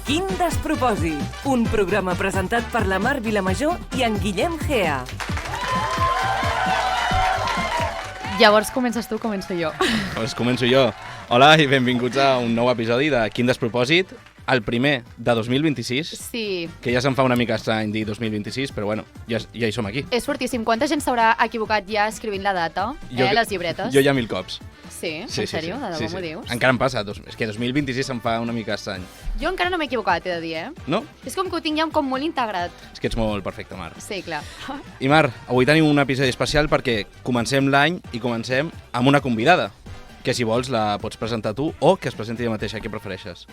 Quin despropòsit! Un programa presentat per la Mar Vilamajor i en Guillem Gea. Llavors comences tu, començo jo. Doncs començo jo. Hola i benvinguts a un nou episodi de Quin despropòsit, el primer de 2026. Sí. Que ja se'n fa una mica estrany dir 2026, però bueno, ja hi som aquí. És fortíssim. Quanta gent s'haurà equivocat ja escrivint la data, les llibretes? Jo ja 1000 cops. Sí? En sèrio? De debò m'ho dius? Encara em passa. És que 2026 se'n fa una mica estrany. Jo encara no m'he equivocat, he de dir, No? És com que ho tinc ja com molt integrat. És que ets molt perfecte, Mar. Sí, clar. I Mar, avui tenim un episodi especial perquè comencem l'any i comencem amb una convidada, que si vols la pots presentar tu o que es presenti ella mateixa. Què prefereixes?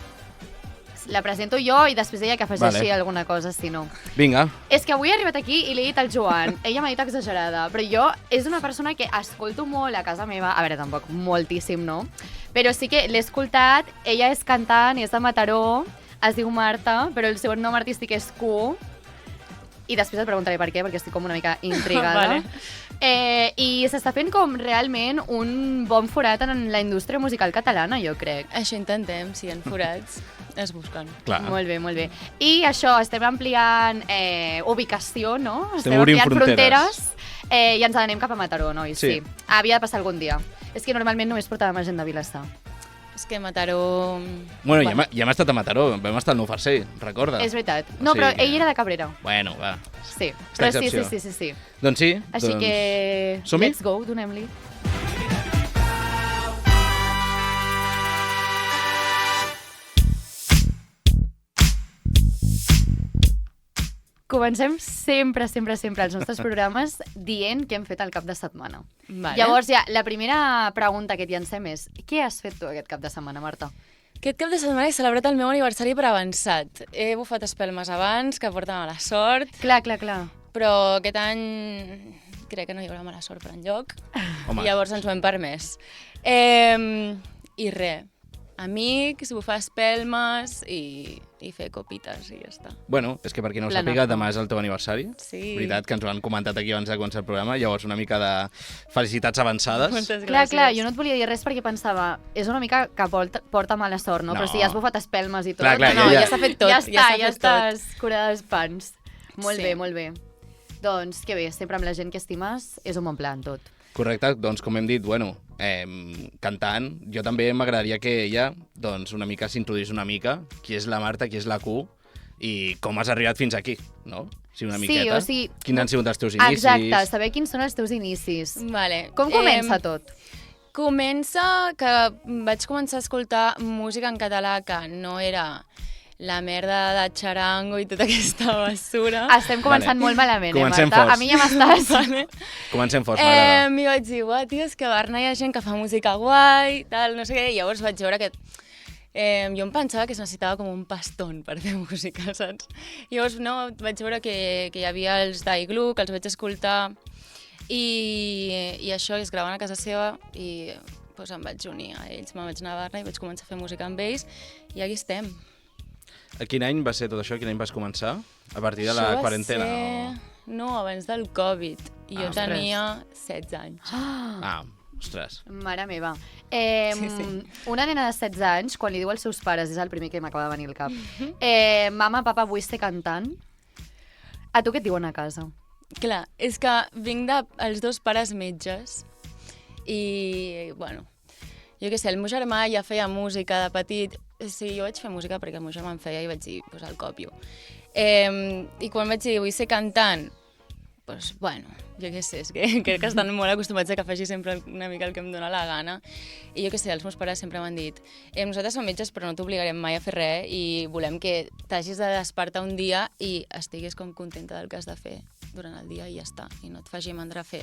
La presento jo i després ella que afegeixi alguna cosa, si no. Vinga. És que avui he arribat aquí i l'he dit al Joan. Ella m'ha dit exagerada, però jo és una persona que escolto molt a casa meva. A veure, tampoc moltíssim, no? Però sí que l'he escoltat. Ella és cantant, és de Mataró, es diu Marta, però el seu nom artístic és Q. I després et preguntaré per què, perquè estic com una mica intrigada. I s'està fent com realment un bon forat en la indústria musical catalana, jo crec. Això intentem, si hi ha forats, es busquen. Clar. Molt bé, molt bé. I això, estem ampliant ubicació, no? Estem obrint fronteres. I ens anem cap a Mataró, no? I sí. Havia de passar algun dia. És que normalment només portàvem gent de Vilassar. És que Mataró... Bueno, ja hem estat a Mataró, vam estar al Nou Farcer, recorda? És veritat. No, però ell era de Cabrera. Bueno, va. Sí, però sí. Doncs sí. Així que... Som-hi? Let's go, donem-li. Comencem sempre els nostres programes dient què hem fet el cap de setmana. Vale. Llavors, ja, la primera pregunta que et llancem és què has fet tu aquest cap de setmana, Marta? Aquest cap de setmana he celebrat el meu aniversari per avançat. He bufat espelmes abans, que porten mala sort. Clar. Però aquest any crec que no hi haurà mala sort per enlloc. Home. I llavors ens ho hem permès. I res, amics, bufar espelmes i fer copites i ja està. Bueno, és que per qui no ho Planojo. sàpiga, demà és el teu aniversari. Sí. Veritat, que ens ho han comentat aquí abans de començar el programa. Llavors una mica de felicitats avançades. Moltes gràcies. Clar, jo no et volia dir res perquè pensava és una mica que porta mala sort, no? No. Però si ja has bufat espelmes i tot... Clar, No, ja s'ha fet tot. Ja ja estàs curada dels pans. Molt Sí. bé. Doncs que bé, sempre amb la gent que estimes és un bon plan tot. Correcte, doncs com hem dit, bueno, cantant, jo també m'agradaria que ella doncs, una mica s'introduís una mica, qui és la Marta, qui és la Q, i com has arribat fins aquí, no? Sí, una miqueta. o sigui... Quins han sigut els teus inicis? Exacte, saber quins són els teus inicis. Vale. Com comença tot? Comença que vaig començar a escoltar música en català que no era la merda de xarango i tota aquesta basura. Estem començant molt malament, Comencem Marta? forts. A mi ja m'estàs... Comencem forts, m'agrada. I vaig dir, tio, és que a Barna hi ha gent que fa música guai, tal, no sé què, i llavors vaig veure que... jo em pensava que es necessitava com un paston per fer música, saps? I llavors vaig veure que hi havia els d'Igloo, que els vaig escoltar, i això es graven a casa seva, i doncs em vaig unir a ells, me'n vaig anar a Barna i vaig començar a fer música amb ells, i aquí estem. A quin any va ser tot això? Quin any vas començar? A partir de la quarantena? No, abans del Covid. I jo ostres. tenia 16 anys. Ostres. Mare meva. Sí. Una nena de 16 anys, quan li diu als seus pares, és el primer que m'acaba de venir al cap, mama, papa, vull ser cantant. A tu què et diuen a casa? Clar, és que vinc dels dos pares metges i, bueno, jo què sé, el meu germà ja feia música de petit. Sí, jo vaig fer música perquè el meu germà en feia i vaig dir, doncs el copio. I quan vaig dir, vull ser cantant, doncs, bueno, jo què sé, és que crec que estan molt acostumats a que faci sempre una mica el que em dóna la gana. I jo què sé, els meus pares sempre m'han dit, nosaltres som metges però no t'obligarem mai a fer res i volem que t'hagis de despertar un dia i estiguis com contenta del que has de fer durant el dia i ja està. I no et faci mandra fer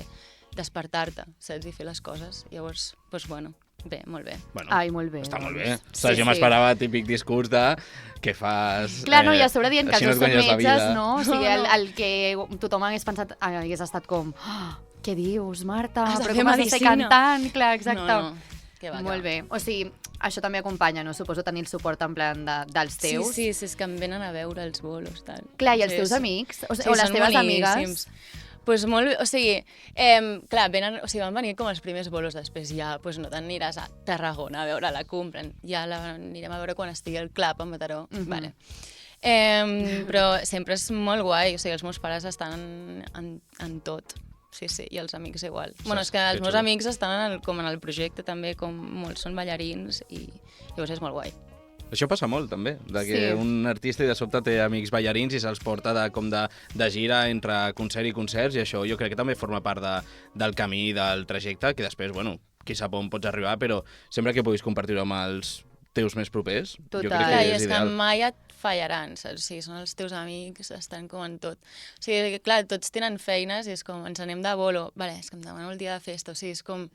despertar-te, saps, i fer les coses. Llavors, doncs, bueno, bé, molt bé. Bueno, Ai, molt bé. Està molt bé. doncs. Ostres, jo m'esperava típic discurs de què fas... Clar, no, i a sobre dient que així els dos no et són guanyes la metges, vida. no? O sigui, el que tothom hagués pensat, hagués estat com què dius, Marta? Has de Però fer com has de ser medicina." cantant? Clar, exacte. No. Que va, Molt bé. O sigui, això també acompanya, no? Suposo tenir el suport en plan dels teus. Sí, és que em venen a veure els bolos, tal. Clar, i els Sí, teus sí. amics? O Sí, les són teves boníssims. amigues? Pues molt bé, o sigui, clar, van venir com els primers bolos, després ja no t'aniràs a Tarragona a veure la compren, ja anirem a veure quan estigui el club a Mataró, vale. Però sempre és molt guai, o sigui, els meus pares estan en tot. Sí, i els amics igual. Bueno, és que els meus amics estan com en el projecte també, com molts són ballarins i llavors és molt guai. Això passa molt, també, que un artista i de sobte té amics ballarins i se'ls porta de gira entre concert i concerts, i això jo crec que també forma part del camí, del trajecte, que després, bueno, qui sap on pots arribar, però sempre que puguis compartir-ho amb els teus més propers, jo crec que és ideal. És que mai et fallaran, saps? O sigui, són els teus amics, estan com en tot. O sigui, clar, tots tenen feines i és com, ens anem de bolo, vale, és que em demano el dia de festa, o sigui, és com...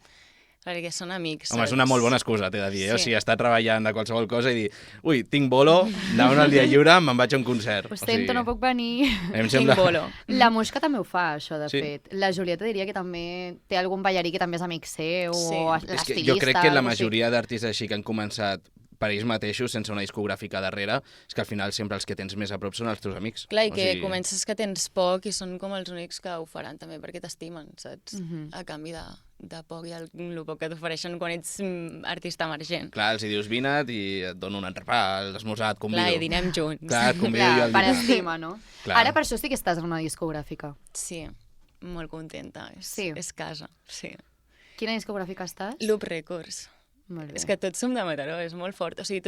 perquè són amics. Home, és una molt bona excusa, t'he de dir, O sigui, estar treballant de qualsevol cosa i dir, ui, tinc bolo, demà el dia lliure, me'n vaig a un concert. Ho sento, no puc venir. Tinc bolo. La Muixca també ho fa, això, de fet. La Julieta diria que també té algun ballarí que també és amic seu, o l'estilista. És que jo crec que la majoria d'artistes així que han començat per ells mateixos, sense una discogràfica darrere, és que al final sempre els que tens més a prop són els teus amics. Clar, i que comences que tens poc i són com els únics que ho faran també perquè t'estimen, saps? A canvi de poc i el poc que t'ofereixen quan ets artista emergent. Clar, els hi dius vina't i et dono un entrepà, l'esmorzar, et convido. Clar, i dinem junts. Clar, et convido jo al per estima, no? Clar. Ara per això sí que estàs en una discogràfica. Sí, molt contenta. És casa, sí. Quina discogràfica estàs? Loop Records. És que tots som de Mataró, és molt fort. O sigui,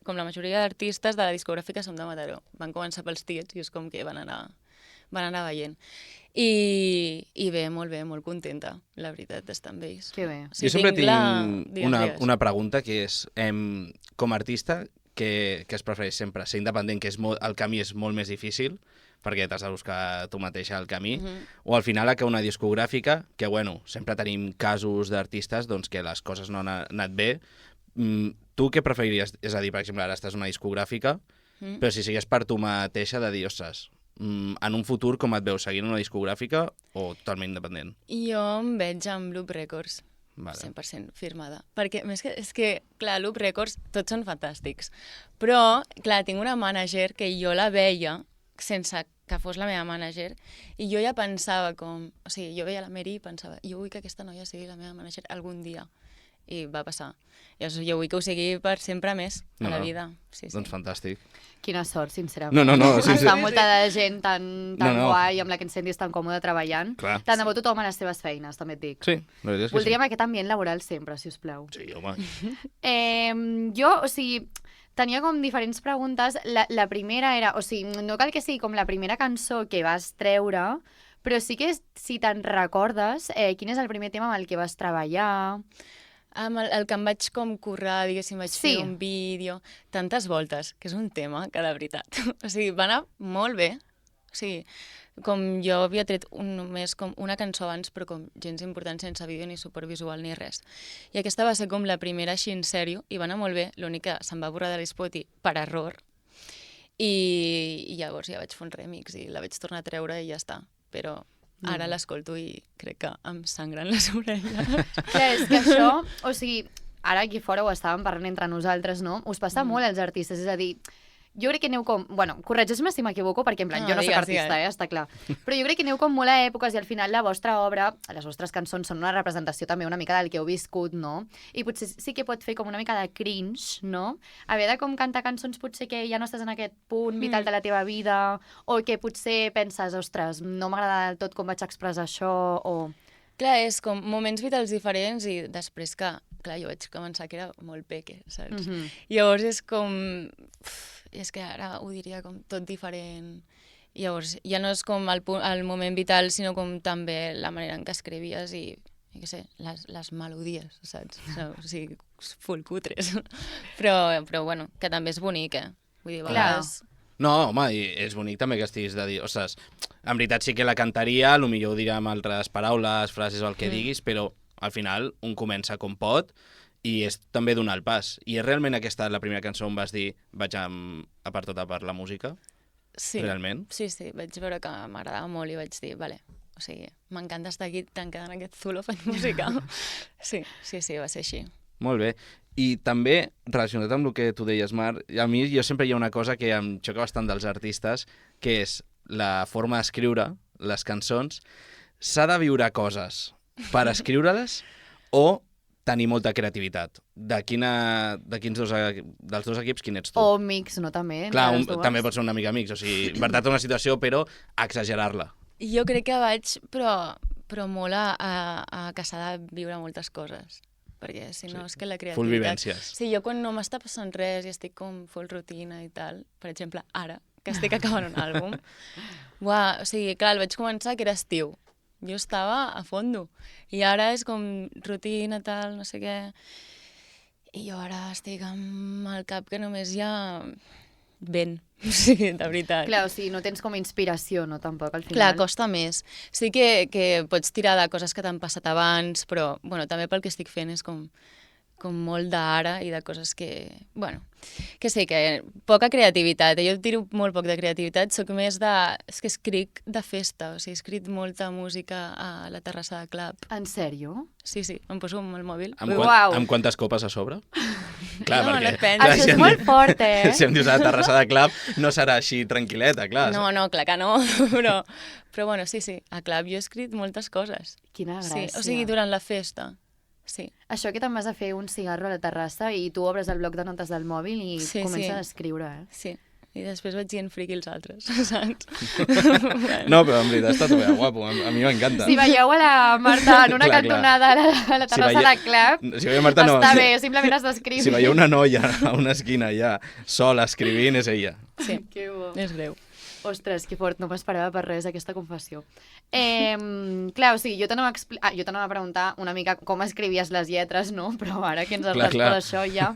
com la majoria d'artistes de la discogràfica som de Mataró. Van començar pels tiets i és com que van anar veient. I bé, molt contenta, la veritat, d'estar amb ells. Que bé. O sigui, jo sempre tinc una pregunta que és, com a artista, què es prefereix sempre? Ser independent, que el camí és molt més difícil, perquè t'has de buscar tu mateixa el camí, o al final que una discogràfica, que bueno, sempre tenim casos d'artistes doncs, que les coses no han anat bé. Tu què preferiries? És a dir, per exemple, ara estàs en una discogràfica, però si sigués per tu mateixa de dir, ostres, en un futur com et veus, seguint una discogràfica o totalment independent? Jo em veig amb Loop Records. Vale. 100% firmada. Perquè és que, clar, Loop Records tots són fantàstics, però, clar, tinc una mànager que jo la veia sense que fos la meva mànager, i jo ja pensava com... O sigui, jo veia la Mary i pensava, jo vull que aquesta noia sigui la meva mànager algun dia. I va passar. Llavors, jo vull que ho sigui per sempre més a la vida. Sí. Doncs fantàstic. Quina sort, sincerament. No. Està molta de gent tan guai, amb la que ens sentis tan còmode treballant. Clar. Tant de bo tothom a les seves feines, també et dic. Sí, la veritat és que voldríem aquest ambient laboral sempre, si us plau. Sí, home. Jo, o sigui... Tenia com diferents preguntes. La primera era, o sigui, no cal que sigui com la primera cançó que vas treure, però sí que si te'n recordes, quin és el primer tema amb el que vas treballar? El que em vaig com currar, diguéssim, vaig fer un vídeo, tantes voltes, que és un tema que de veritat, o sigui, va anar molt bé. O sigui, com jo havia tret només com una cançó abans, però com gens important, sense vídeo ni suport visual ni res. I aquesta va ser com la primera així en sèrio, i va anar molt bé, l'únic que se'm va borrar de l'Spotify per error, i llavors ja vaig fer un remix i la vaig tornar a treure i ja està. Però ara l'escolto i crec que em sangren les orelles. Clar, és que això, o sigui, ara aquí fora ho estàvem parlant entre nosaltres, no? Us passa molt als artistes, és a dir, jo crec que aneu com... Bueno, corregeix-me si m'equivoco, perquè en plan, jo no soc artista, està clar. Però jo crec que aneu com molt a èpoques i al final la vostra obra, les vostres cançons són una representació també una mica del que heu viscut, no? I potser sí que pot fer com una mica de cringe, no? Haver de com cantar cançons potser que ja no estàs en aquest punt vital de la teva vida, o que potser penses, ostres, no m'agrada del tot com vaig expressar això, o... Clar, és com moments vitals diferents i després que, clar, jo vaig començar que era molt peque, saps? Llavors és com... És que ara ho diria com tot diferent. Llavors, ja no és com el moment vital, sinó com també la manera en què escrivies i, què sé, les melodies, saps? O sigui, full cutres. Però bueno, que també és bonic, Vull dir, a vegades... No, home, i és bonic també que estiguis de dir, ostres, en veritat sí que la cantaria, potser ho dirà amb altres paraules, frases o el que diguis, però al final un comença com pot, i és també donar el pas. I és realment aquesta la primera cançó on vas dir vaig a per tota per la música? Sí. Realment? Sí, vaig veure que m'agradava molt i vaig dir, vale, o sigui, m'encanta estar aquí tancada en aquest zulo fent música. Sí, va ser així. Molt bé. I també, relacionat amb el que tu deies, Mar, a mi sempre hi ha una cosa que em xoca bastant dels artistes, que és la forma d'escriure, les cançons, s'ha de viure coses per escriure-les o tenir molta creativitat? Dels dos equips, quin ets tu? O mix, no, també? Clar, entre les dues? també pot ser una mica amics, o sigui, veritat una situació, però exagerar-la. Jo crec que vaig, però molt a que s'ha de viure moltes coses. Perquè si no és que la creativitat... Full vivències. Sí, jo quan no m'està passant res i estic com full rutina i tal, per exemple, ara, que estic acabant un àlbum, o sigui, clar, el vaig començar que era estiu. Jo estava a fondo. I ara és com rutina, tal, no sé què. I jo ara estic amb el cap que només hi ha vent. Sí, de veritat. Clar, o sigui, no tens com inspiració, no, tampoc, al final. Clar, costa més. Sí que pots tirar de coses que t'han passat abans, però bueno, també pel que estic fent és com molt d'ara i de coses que... Bueno, que sí, que poca creativitat. Jo tiro molt poc de creativitat, soc més de... És que escric de festa, o sigui, he escrit molta música a la terrassa de club. En sèrio? Sí, em poso amb el mòbil. Amb quantes copes a sobre? Clar, No, perquè... depèn. Això és molt fort, eh? Si em dius a la terrassa de club, no serà així tranquil·leta, clar. No, clar que no, però bueno, sí, a club jo he escrit moltes coses. Quina Sí, gràcia. o sigui, durant la festa, sí. Això que te'n vas a fer un cigarro a la terrassa i tu obres el bloc de notes del mòbil i Sí, comences sí. a escriure, eh? Sí, i després vaig dient friqui els altres, saps? No, però en veritat està super guapo, a mi m'encanta. Si veieu a la Marta en una Clar, cantonada a la terrassa de club, Si veieu Marta, no. està bé, simplement has d'escriure. Si veieu una noia a una esquina ja sola escrivint, és ella. Sí, Que bo. és greu. Ostres, que fort, no m'esperava per res aquesta confessió. Clar, o sigui, jo t'anava a preguntar una mica com escrivies les lletres, no? Però ara que ens has respost això ja...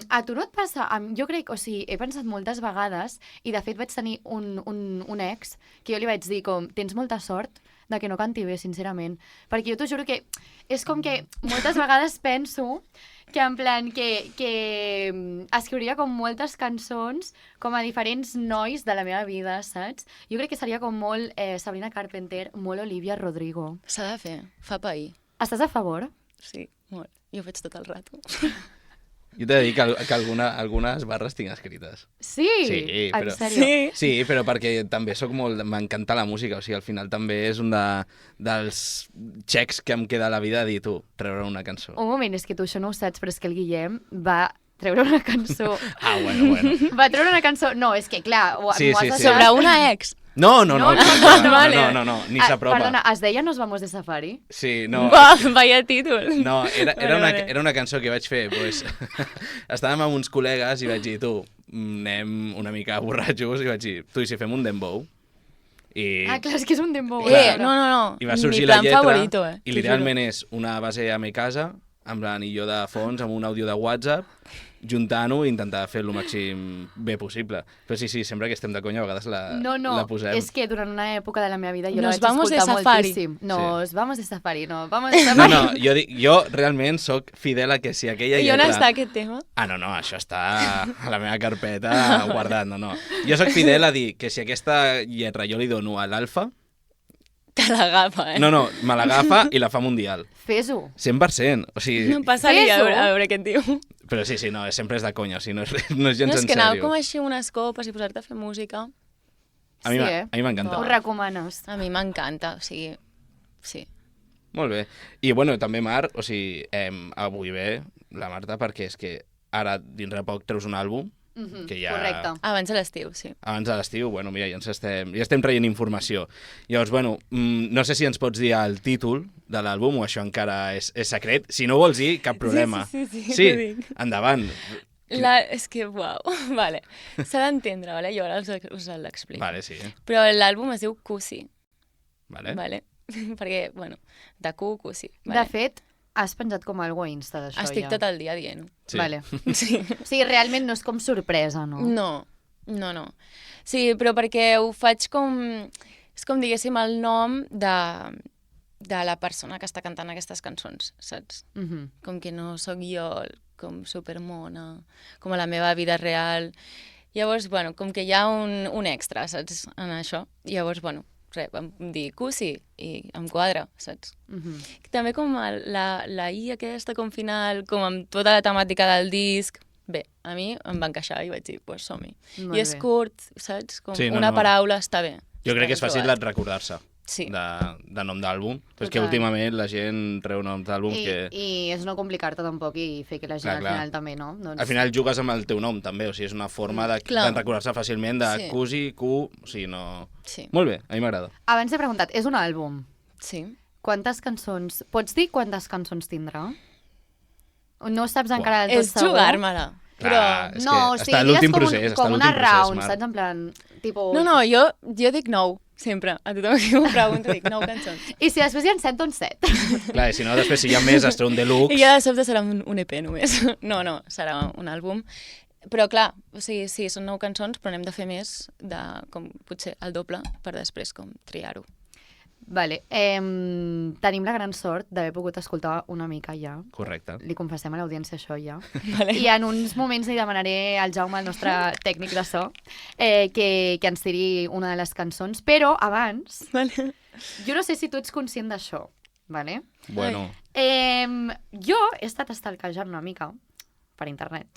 a tu no et passa? Jo crec, o sigui, he pensat moltes vegades i de fet vaig tenir un ex que jo li vaig dir com, tens molta sort de que no canti bé, sincerament. Perquè jo t'ho juro que és com que moltes vegades penso que en plan que escriuria com moltes cançons com a diferents nois de la meva vida, saps? Jo crec que seria com molt Sabrina Carpenter, molt Olivia Rodrigo. S'ha de fer, fa pair. Estàs a favor? Sí, molt. Jo ho faig tot el rato. Jo t'he de dir que algunes barres tinc escrites. Sí? Sí, però... En sèrio? Sí, però perquè també sóc molt... M'encanta la música, o sigui, al final també és un dels xecs que em queda a la vida de dir, tu, treure una cançó. Un moment, és que tu això no ho saps, però és que el Guillem va treure una cançó... Bueno. Va treure una cançó... No, és que clar... Sí, m'ho has sí, sí. deixat- Sobre una ex. No, Vale. ni s'apropa. Perdona, es deia Nos vamos de safari? Sí, no... Vaya títol. No, Vale. era una cançó que vaig fer, pues, estàvem amb uns col·legues i vaig dir, tu, anem una mica borratxos, i vaig dir, tu, i si fem un dembow? Ah, clar, és que és un dembow. No. I va sorgir Mi la plan lletra, favorito, i literalment és una base a mi casa, amb l'anillo de fons, amb un àudio de WhatsApp, juntant-ho i intentar fer-lo màxim bé possible. Però sí, sempre que estem de conya, a vegades la posem. És que durant una època de la meva vida jo Nos la vaig vamos de escoltar safari. moltíssim. Nos vamos de safari, no, vamos No, de safari. jo realment sóc fidel a que si aquella I lletra... on està aquest tema? No, això està a la meva carpeta guardat, no. Jo sóc fidel a dir que si aquesta lletra jo li dono a l'Alfa, Te l'agafa, no, me l'agafa i la fa mundial. Fes-ho. 100%. O sigui, No passaria Fes-ho. a veure què et diu. però sí, no, sempre és de conya, o sigui, no és gens No, és en que anar sèrio. com així unes copes i posar-te a fer música, A mi Sí, a mi m'encanta. Ho recomanes. a mi m'encanta, o sigui, sí. Molt bé. I bueno, també Mar, o sigui, avui ve la Marta perquè és que ara dins de poc treus un àlbum que ja... Correcte. Abans de l'estiu, sí. Abans de l'estiu, bueno, mira, ja estem traient informació. Llavors, bueno, no sé si ens pots dir el títol de l'àlbum o això encara és secret. Si no ho vols dir, cap problema. Sí, Sí, t'ho dic. endavant. És que, uau, vale. S'ha d'entendre, vale? Jo ara us l'explico. Vale, sí. Però l'àlbum es diu Cusi, Vale. vale? Perquè, bueno, de Cusi. De fet, has penjat com algo a Insta d'això Estic ja. tot el dia dient-ho. Sí. Vale. Sí. O sigui, realment no és com sorpresa, no? No. Sí, però perquè ho faig com... És com, diguéssim, el nom de la persona que està cantant aquestes cançons, saps? Com que no sóc jo com supermona, com a la meva vida real. Llavors, bueno, com que hi ha un extra, saps, en això. Llavors, bueno, vam dir Cusi i em quadra, saps? També com la I aquesta com final, com amb tota la temàtica del disc. Bé, a mi em va encaixar i vaig dir, pues som-hi. Molt I és bé. curt, saps? Com Sí, no, una no. paraula està bé. Jo crec que és fàcil de trobat. recordar-se Sí. de nom d'àlbum, però és que Total. últimament la gent treu noms d'àlbums que... I és no complicar-te tampoc i fer que la gent Clar, al clar. final també, no? Doncs... Al final jugues amb el teu nom, també, o sigui, és una forma de Clar. recordar-se fàcilment de Sí. Cusi, Q, o sigui, no... Sí. Molt bé, a mi m'agrada. Abans he preguntat, és un àlbum. Sí. Quantes cançons... Pots dir quantes cançons tindrà? No saps encara del tot És segur? jugar-me-la. Però... Clar, és No, o que sigui, està a diries l'últim com, procés, està com a una l'últim procés, round, Marc. saps? En plan, tipo... No, jo dic 9, sempre. A tothom que m'ho pregunta dic 9 cançons. I si després hi ha 7, doncs 7. Clar, i si no, després si hi ha més, es treu un deluxe. I ja de sobte serà un EP només. No, serà un àlbum. Però clar, o sigui, sí, són 9 cançons, però n'hem de fer més, com potser el doble, per després com triar-ho. Vale. Tenim la gran sort d'haver pogut escoltar una mica ja. Correcte. Li confessem a l'audiència això ja. Vale. I en uns moments li demanaré al Jaume, el nostre tècnic de so, que ens tiri una de les cançons. Però abans, Vale. jo no sé si tu ets conscient d'això, vale? Bueno, Jo he estat estalquejant una mica per internet.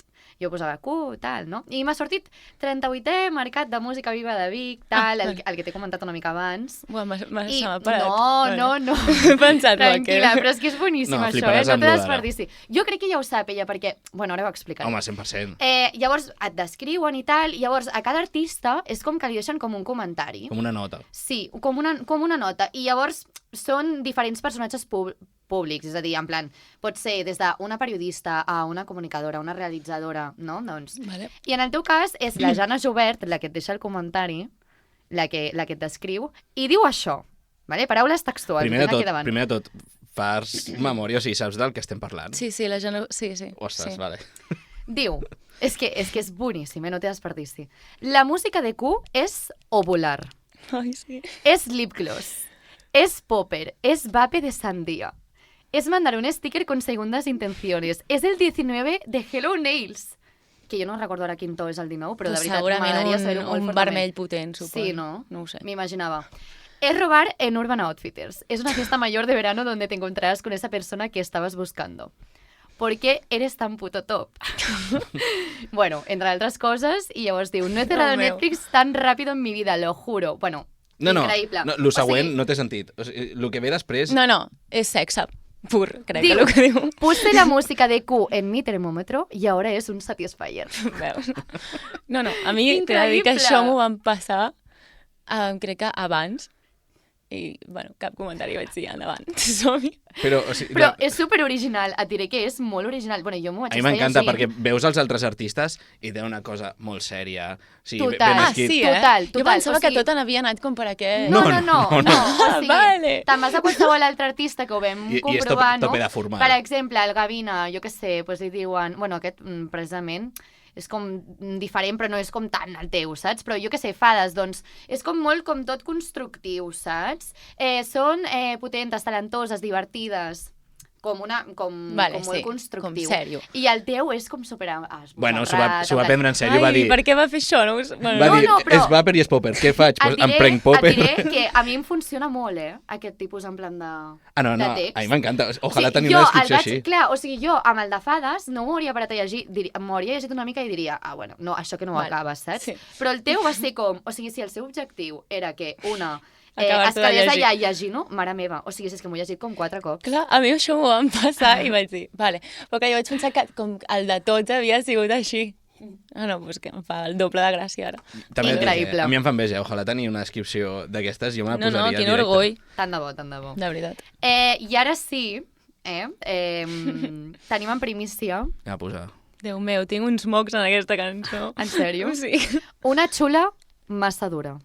Jo posava Q, tal, no? I m'ha sortit 38è Mercat de Música Viva de Vic, tal, el que t'he comentat una mica abans. Uau, se m'ha I parat. no. He pensat, Tranquil·la, però és que és boníssim No, això, fliparàs no amb té lo d'ara. desperdici. Jo crec que ja ho sap ella, perquè... Bueno, ara ho explicaré. home, 100%. Llavors et descriuen i tal, i llavors a cada artista és com que li deixen com un comentari. Com una nota. Sí, com una nota. I llavors són diferents personatges públics, és a dir, en plan, pot ser des d'una periodista a una comunicadora, una realitzadora, no? Doncs... Vale. I en el teu cas és la Jana Jobert, la que et deixa el comentari, la que et descriu, i diu això, vale? Paraules textuals. Primer de tot, fas memòria, o sigui, saps del que estem parlant? Sí, la gent... Sí. Ostres, sí. vale. Diu, és que és boníssim, no té desperdici. La música de Q és ovular, Ai, sí. es lip gloss, es popper, es vape de sandía, es mandar un sticker con segundas intenciones, es el 19 de Hello Nails, que jo no recordo ara quin to és el 19, però de veritat m'agradaria saber-ho molt un fortament. vermell potent, suposo. Sí, ¿no? No ho sé. M'imaginava. Es robar en Urban Outfitters. Es una fiesta mayor de verano donde te encontrarás con esa persona que estabas buscando. ¿Por qué eres tan puto top? Bueno, entre altres coses, i llavors diu, no he cerrado Déu meu. Netflix tan rápido en mi vida, lo juro. Bueno, increïble. Lo següent O sigui, no té sentit. O sigui, el que ve després... No, és sexe pur, crec Diu, que el que diu. puse la música de Q en mi termòmetre i ara és un Satisfyer. Veus? No, a mi t'he de dir que Increïble. això m'ho van passar, crec que abans, i, bueno, cap comentari vaig dir endavant. Som-hi. Però, o sigui, Però és super original, et diré que és molt original. Bueno, jo m'ho vaig a mi estar m'encanta llegint. perquè veus els altres artistes i té una cosa molt sèria. O sigui, Total. ben Ah, escrit. sí, Total, Jo total, pensava o sigui- que tot havia anat com per aquest... No. No. O sigui, Vale. te'n vas a qualsevol altre artista que ho vam I és comprovar, tope no? de formal. Per exemple, el Gavina, jo què sé, doncs li diuen... Bueno, aquest precisament és com diferent, però no és com tant el teu, saps? Però jo què sé, Fades, doncs, és com molt com tot constructiu, saps? Són potentes, talentoses, divertides, com Vale, molt sí, constructiu. com sèrio. I el teu és com super... Bueno, s'ho va prendre en sèrio, va dir... per què va fer això? No, bueno, Va No, dir, no, però- és Vapor i és Popper, què faig? Pues em prenc Et Popper. diré que a mi em funciona molt, aquest tipus en plan de... No, de text. a mi m'encanta. Ojalà O sigui, tenir una descripció així. Clar, o sigui, jo amb el de Fades no m'ho hauria parat a llegir, m'hauria llegit una mica i diria, bueno, no, això que no ho Vale. acabes, saps? Sí. Però el teu va ser com, o sigui, si el seu objectiu era que una Acabar-te es de quedés llegir. allà llegint-ho, mare meva, o sigui, és que m'ho he llegit com 4 cops. Clar, a mi això m'ho van passar i vaig dir, vale. Però que jo vaig pensar que com el de tots havia sigut així. No, doncs que em fa el doble de gràcia ara. També et dic, Increïble. a mi em fa enveja. Ojalà tenir una descripció d'aquestes. Jo me la No, posaria quin directe. orgull, Tant de bo, tant de bo. de veritat. I ara sí, tenim en primícia, Ja, posa. Déu meu, tinc uns mocs en aquesta cançó. en sèrio, Sí. una xula massa dura.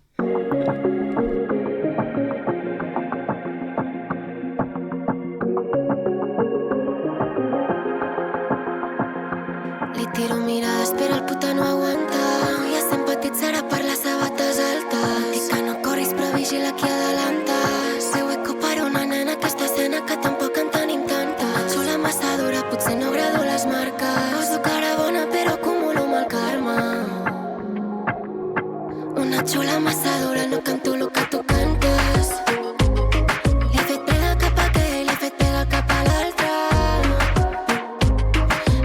Li tiro mirades però el puta no aguanta i es empatitzarà per les sabates altes. Dic que no corris però vigila qui adelantes. Seu eco per una nena aquesta escena que tampoc en tenim tanta. Una xula massa dura, potser no grado les marques. Poso cara bona però acumulo mal karma. Una xula massa dura, no canto el que tu cantes. Li he fet pega cap a aquell, li he fet pega cap a l'altre.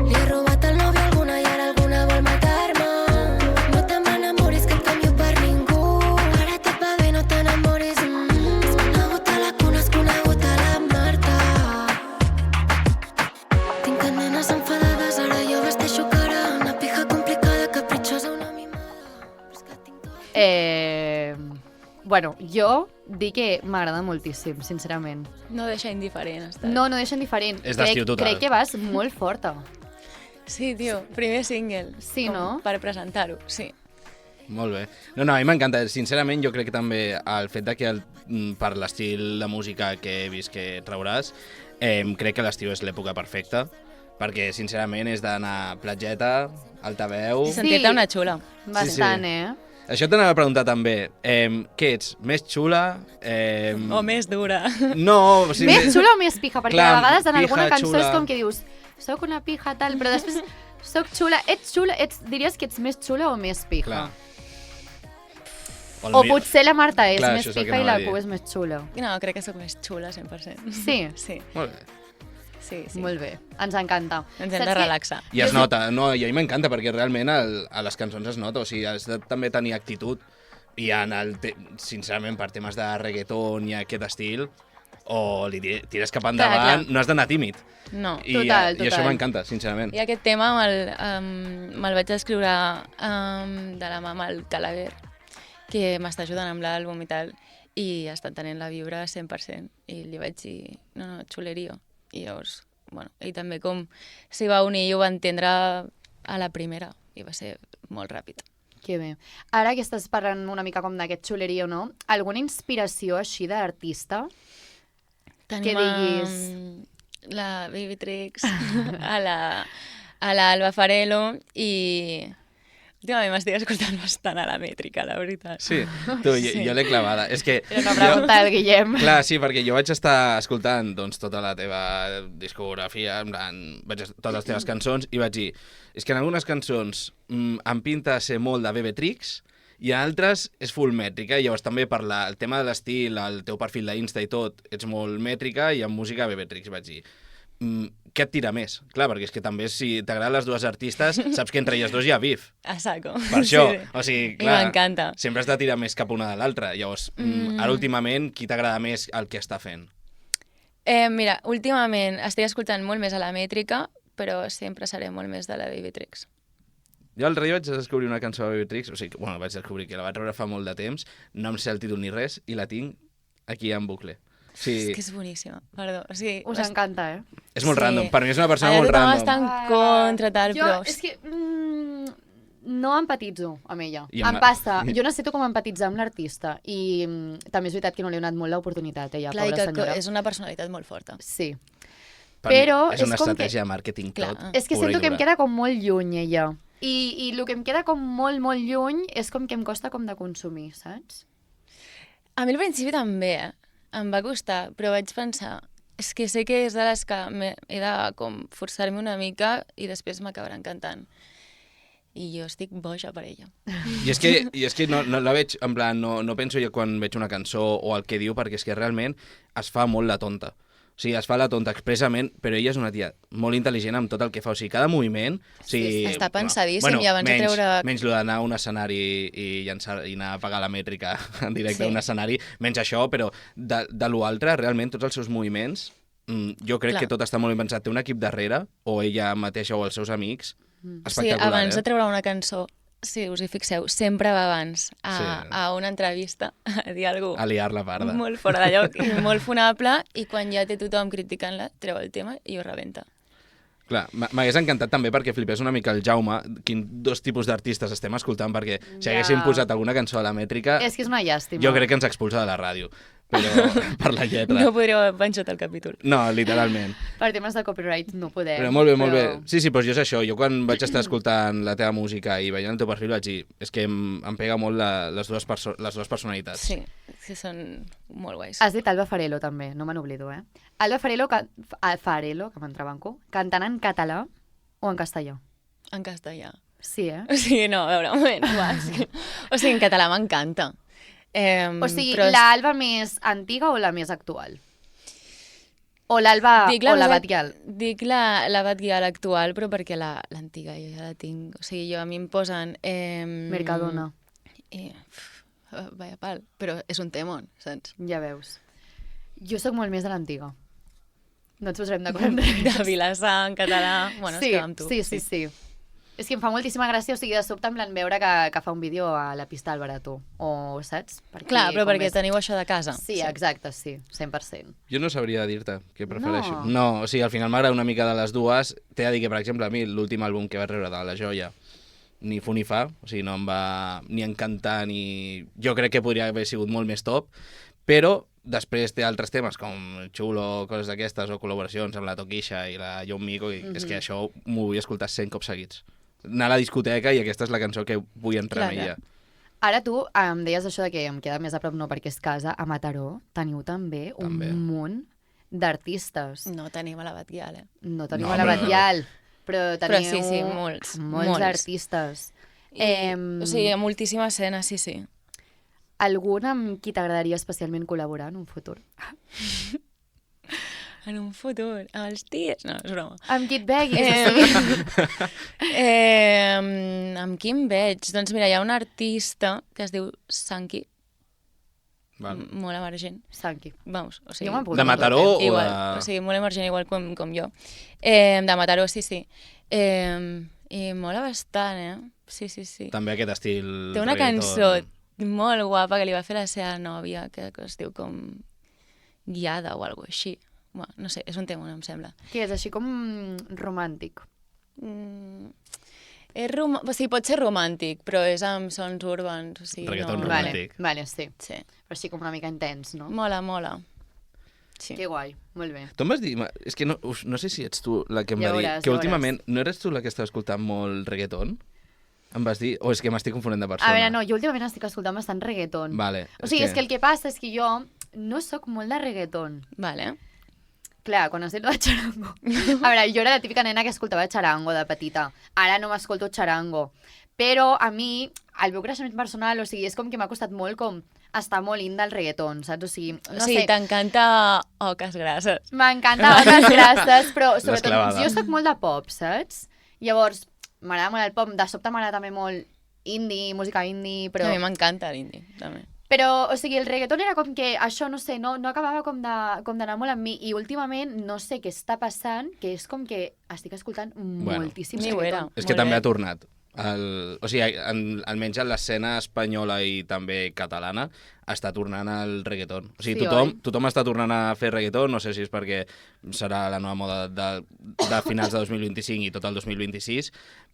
Li he robat el nòvio alguna i ara alguna vol matar-me. Bueno, jo dic que m'agrada moltíssim, sincerament. No deixa indiferent, està. No deixa indiferent. És d'estiu total. Crec que vas molt forta. Sí, tio, primer single. Sí, com no? Per presentar-ho, sí. Molt bé. No, a mi m'encanta. Sincerament, jo crec que també el fet de que per l'estil de música que he vist que trauràs, crec que l'estiu és l'època perfecta, perquè, sincerament, és d'anar a platgeta, altaveu... I sentir-te una xula. Bastant, Sí. eh? Això t'anava a preguntar també. Què ets? Més xula? O més dura. No, o sigui, Més xula o més pija? Perquè Clar, a vegades en pija, alguna cançó xula. és com que dius soc una pija tal, però després soc xula. Ets xula? Diries que ets més xula o més pija? Clar. O potser la Marta és Clar, més això és el que pija i anava la a dir. Q és més xula. No, crec que sóc més xula, 100%. Sí? Sí, Molt bé. sí. Molt bé, ens encanta. Ens hem Saps de què? relaxar. I es nota, no, i a mi m'encanta perquè realment a les cançons es nota, o sigui, has de també tenir actitud i sincerament per temes de reggaeton i aquest estil o li tires cap endavant, clar. no has d'anar tímid. No. I Total. això m'encanta, sincerament. I aquest tema me'l vaig escriure de la mà amb el Calaver, que m'està ajudant amb l'àlbum i tal, i està tenint la vibra 100%. I li vaig dir, no, xulerio. I llavors, bueno, ell també com s'hi va unir i ho va entendre a la primera, i va ser molt ràpid. Que bé. Ara que estàs parlant una mica com d'aquest xuleria o no, alguna inspiració així d'artista? Tenim diguis? la Baby Tricks, a l'Alba Farelo i últimament m'estic escoltant bastant a la mètrica, la veritat. Sí, jo l'he clavada. És que Era una pregunta del Guillem. Clar, sí, perquè jo vaig estar escoltant doncs, tota la teva discografia, totes les teves cançons, i vaig dir, és que en algunes cançons em pinta ser molt de Bebetrix, i en altres és full mètrica, i llavors també per el tema de l'estil, el teu perfil d'Insta i tot, ets molt mètrica, i en música Bebetrix vaig dir, què et tira més? Clar, perquè és que també si t'agraden les dues artistes, saps que entre elles dos hi ha bif. A saco. Per això, Sí. o sigui, I clar, m'encanta. sempre has de tirar més cap una de l'altra. Llavors, ara últimament, qui t'agrada més el que està fent? Mira, últimament estic escoltant molt més a la mètrica, però sempre seré molt més de la Baby Tricks. Jo al rei vaig descobrir una cançó de Baby Tricks, o sigui, bueno, vaig descobrir que la vaig treure fa molt de temps, no em sé el títol ni res, i la tinc aquí en bucle. Sí, És que és boníssima, perdó. O sigui, Us encanta, eh? és molt sí. random. Per mi és una persona Ara molt tothom random. està en contra, tal, Jo, però... és que no empatitzo amb ella. I Em passa, jo necessito com empatitzar amb l'artista i també és veritat que no li he donat molt l'oportunitat, ella, Clar, i pobra que senyora. és una personalitat molt forta. Sí. Per mi però és una és com estratègia de màrqueting Clar. tot. És que pura i sento que em dura. queda com molt lluny, ella. I el que em queda com molt, molt lluny és com que em costa com de consumir, saps? A mi al principi també, em va costar, però vaig pensar, és que sé que és de les que he de com forçar-me una mica i després m'acabarà encantant. I jo estic boja per ella. I és que no la veig, en plan, no penso jo quan veig una cançó o el que diu, perquè és que realment es fa molt la tonta. O sigui, es fa la tonta expressament, però ella és una tia molt intel·ligent amb tot el que fa. O sigui, cada moviment... O sigui, Està pensadíssim, i abans de treure- Menys el d'anar a un escenari i llançar, i anar a pagar la mètrica en directe a un escenari, menys això, però de l'altre, realment, tots els seus moviments, jo crec Clar. que tot està molt ben pensat. Té un equip darrere, o ella mateixa o els seus amics, Sí, espectacular, abans de treure una cançó, si us hi fixeu, sempre va abans Sí. a una entrevista a dir alguna a liar-la parda. molt fora de lloc i molt fonable, i quan ja té tothom criticant-la, treu el tema i ho rebenta. Clar, m'hagués encantat també perquè flipés una mica el Jaume, dos tipus d'artistes estem escoltant, perquè si Ja. haguéssim posat alguna cançó a la mètrica, És que és una llàstima. jo crec que ens expulsa de la ràdio, però per la lletra. No podríeu haver penjat el capítol. No, literalment. Per temes de copyright no podem. Però molt bé, molt bé. Sí, doncs jo és això. Jo quan vaig estar escoltant la teva música i veient el teu perfil vaig dir, és que em pega molt les dues personalitats. Sí, que són molt guais. Has dit Alba Farelo, també, no me n'oblido, eh? Alba Farelo, Farelo, que m'entrava en cu, cantant en català o en castellà? En castellà. Sí, eh? O sigui, no, a veure, un moment. O sigui, en català m'encanta. O sigui, però l'Alba més antiga o la més actual? O l'Alba dic o la més- Batguial? Dic la Batguial actual, però perquè l'antiga jo ja la tinc. O sigui, a mi em posen... Mercadona. Vaya pal, però és un temon, saps? Ja veus. Jo sóc molt més de l'antiga. No ens posarem d'acord en res. De Vilassar, en català... Bueno, sí, es queda amb tu. sí. És que em fa moltíssima gràcia, o sigui, de sobte en plan veure que fa un vídeo a la pista del Barató, o saps? Clar, però com perquè teniu això de casa. Sí, exacte, sí, 100%. Jo no sabria dir-te què prefereixo. No. No, o sigui, al final m'agrada una mica de les dues. T'he de dir que, per exemple, a mi l'últim àlbum que vaig rebre de La Joia ni fu ni fa, o sigui, no em va ni encantar ni... Jo crec que podria haver sigut molt més top, però després té altres temes com Xulo, coses d'aquestes, o col·laboracions amb la Toquisha i la John Mico, i és que això m'ho vull escoltar 100 cops seguits. Anar a la discoteca i aquesta és la cançó que vull entrar en ella. Ara tu em deies això de que em queda més a prop, no perquè és casa, a Mataró teniu també un munt d'artistes. No tenim a la Batguial, No teniu No, a la però- Batllal, però teniu sí, molts. molts artistes. O sigui, moltíssima escena, sí. Algun amb qui t'agradaria especialment col·laborar en un futur? En un futur, amb els tiets... No, és broma. Amb qui et veguis, o sigui. Amb qui em veig? Doncs mira, hi ha un artista que es diu Sanki, Val. molt emergent. Sanki. Vamos, o sigui, Jo m'apunto. De Mataró o igual, de... o sigui, molt emergent igual com jo. De Mataró, sí. I mola bastant, Sí. També aquest estil... Té una reggaeton. cançó molt guapa que li va fer la seva nòvia, que es diu com Guiada o alguna així. Bueno, no sé, és un tema, em sembla. Que és així com romàntic. O sigui, pot ser romàntic, però és amb sons urbans. O sigui, Reggaeton no... romàntic. Vale, sí. Sí. Però així com una mica intens, no? Mola. Sí. Que guai, molt bé. Tu em vas dir... És que no sé si ets tu la que em va dir... Ja Que veuràs. últimament... No eres tu la que estava escoltant molt reggaeton? Em vas dir... O és que m'estic confonent de persona? A veure, no, jo últimament estic escoltant bastant reggaeton. Vale. O sigui, és que el que passa és que jo no sóc molt de reggaeton. Vale. Clar, quan has dit lo de charango... A veure, jo era la típica nena que escoltava charango de petita. Ara no m'escolto charango. Però a mi, el meu creixement personal, o sigui, és com que m'ha costat molt com estar molt in del reggaeton, saps? O sigui, no O sigui, sé, t'encanta Oques Grasses. m'encanta les grasses, però sobretot L'esclavada. jo soc molt de pop, saps? Llavors, m'agrada molt el pop, de sobte m'agrada també molt indie, música indie, però... A mi m'encanta l'indie, també. Però, o sigui, el reggaeton era com que això, no sé, no acabava com d'anar molt amb mi. I últimament no sé què està passant, que és com que estic escoltant moltíssim ni ho era. reggaeton. És que Molt també bé. ha tornat. O sigui, almenys en l'escena espanyola i també catalana està tornant el reggaeton. O sigui, Sí, tothom està tornant a fer reggaeton, no sé si és perquè serà la nova moda de finals de 2025 i tot el 2026,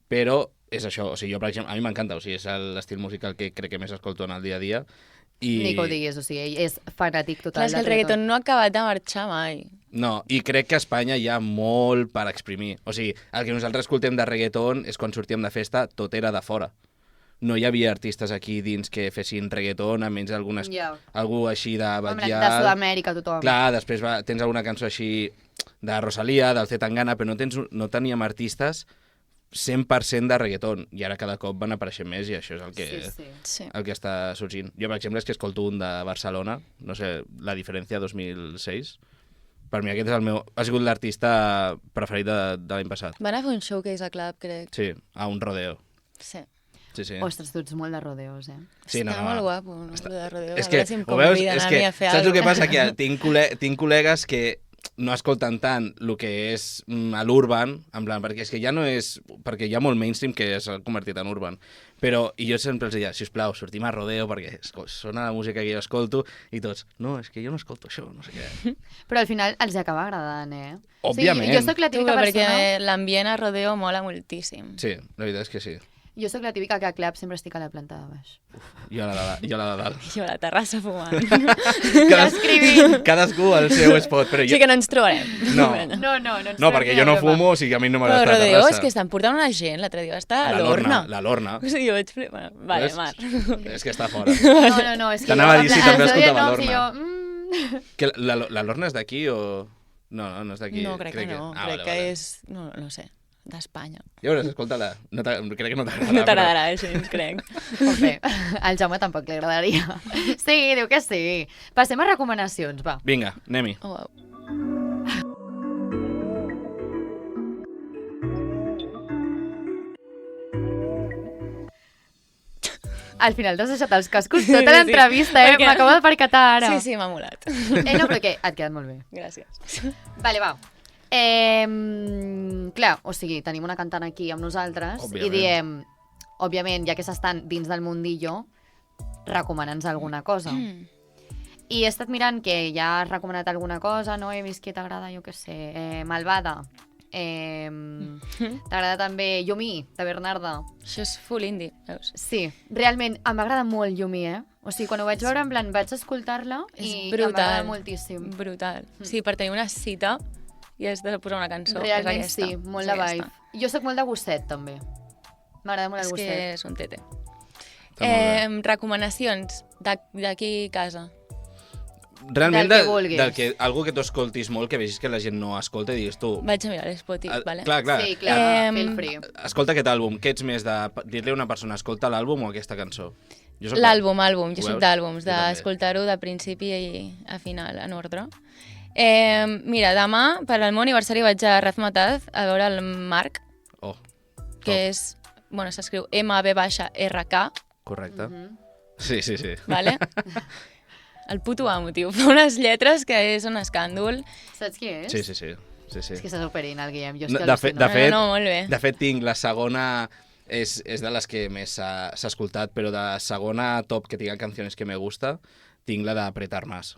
però és això. O sigui, jo, per exemple, a mi m'encanta, o sigui, és l'estil musical que crec que més escolto en el dia a dia. Ni que ho diguis, o sigui, ell és fanàtic total Clar, és que el del reggaeton no ha acabat de marxar mai. No, i crec que a Espanya hi ha molt per exprimir. O sigui, el que nosaltres escoltem de reggaeton és quan sortíem de festa, tot era de fora. No hi havia artistes aquí dins que fessin reggaeton, almenys Ja. algú així de Home, Batllal. de Sud-amèrica, tothom. Clar, després tens alguna cançó així de Rosalía, del Zetangana, però no teníem artistes 100% de reggaeton. I ara cada cop van apareixent més i això és el que... Sí. Sí. El que està sorgint. Jo, per exemple, és que escolto un de Barcelona, no sé, La Diferència 2006. Per mi aquest és ha sigut l'artista preferit de l'any passat. Van a fer un showcase a Club, crec. Sí, a un rodeo. Sí. Sí. Ostres, tu ets molt de rodeos, Sí, Està molt guapo, no? Lo de rodeo. És A que, veure si em ho veus? conviden És a que, mi a fer saps el que alguna passa? Que tinc col·legues que no escolten tant el que és l'urban, en plan, perquè és que ja no és... Perquè hi ha molt mainstream que s'ha convertit en urban. Però, i jo sempre els deia, sisplau, sortim a rodeo perquè sona la música que jo escolto i tots, no, és que jo no escolto això, no sé què. Però al final els acaba agradant, Òbviament. O sigui, jo sóc la Tu, típica perquè persona... l'ambient a rodeo mola moltíssim. Sí, la veritat és que sí. Jo sóc la típica que a club sempre estic a la planta de baix. Jo la de dalt. Jo a la terrassa fumant. Cadascú al seu spot, però jo... Sí que no ens trobarem. No. No, perquè jo no fumo, o sigui, a mi no Però m'agrada el estar a rodeo terrassa. és que estan portant una gent, l'altre dia va estar a La Lorna. l'Orna. La Lorna. O sigui, jo vaig flipar. Vale, Ves? Mar. És que està fora. No, és que... T'anava a dir si també escoltava Lorna. Lorna. Que la Lorna és d'aquí o...? No, no és d'aquí. No, crec que no. Crec que vale. és... No sé. D'Espanya. Ja veuràs, escolta-la. Crec que no t'agradarà. No t'agradarà, gens, crec. Bé, al Jaume tampoc li agradaria. Sí, diu que sí. Passem a recomanacions, va. Vinga, anem-hi. Oh, wow. Al final t'has deixat els cascos tota l'entrevista, perquè- M'acabo de percatar ara. Sí, m'ha molat. No, però què? Et quedat molt bé. Gràcies. Vale, va. Clar, o sigui, tenim una cantant aquí amb nosaltres Òbviament. i diem, òbviament, ja que s'estan dins del mundillo, recomana'ns alguna cosa. I he estat mirant que ja has recomanat alguna cosa, no? He vist que t'agrada, jo què sé, Malvada. T'agrada també Yumi, de Bernarda. Això és full indie, veus? Sí, realment, em va agradar molt Yumi, O sigui, quan ho vaig veure, en plan, vaig escoltar-la És i em va brutal. agradar moltíssim. Brutal. Sí, per tenir una cita i has de posar una cançó. Realment és aquesta. sí, molt És de aquesta. vibe. Jo sóc molt de gosset, també. M'agrada molt el És que gosset. és un tete. Està molt Recomanacions d'aquí a casa. Realment, Del que vulguis. algú que tu escoltis molt, que vegis que la gent no escolta i diguis tu... Vaig a mirar l'Spotify, vale? Clar, clar. Sí, clar, Em, feel free. Escolta aquest àlbum. Què ets més de dir-li a una persona escolta l'àlbum o aquesta cançó? Jo soc L'àlbum, jo Ho soc veus? d'àlbums, Jo també. d'escoltar-ho de principi a final, en ordre. Mira, demà, per al meu aniversari, vaig a Raz Mataz a veure el Marc, Oh, que és, bueno, s'escriu M-A-B-R-K, correcte. Mhm. Sí, sí, sí. vale? El puto amo, tio. Fa unes lletres que és un escàndol. Saps qui és? Sí, sí, sí. sí, sí. És que està superint el Guillem. Jo és No, que de fet- al·lucino. de fet- No, molt bé. De fet, tinc la segona... És de les que més s'ha escoltat, però de segona top que tinc canciones que me gusta, tinc la d'Apretar Más.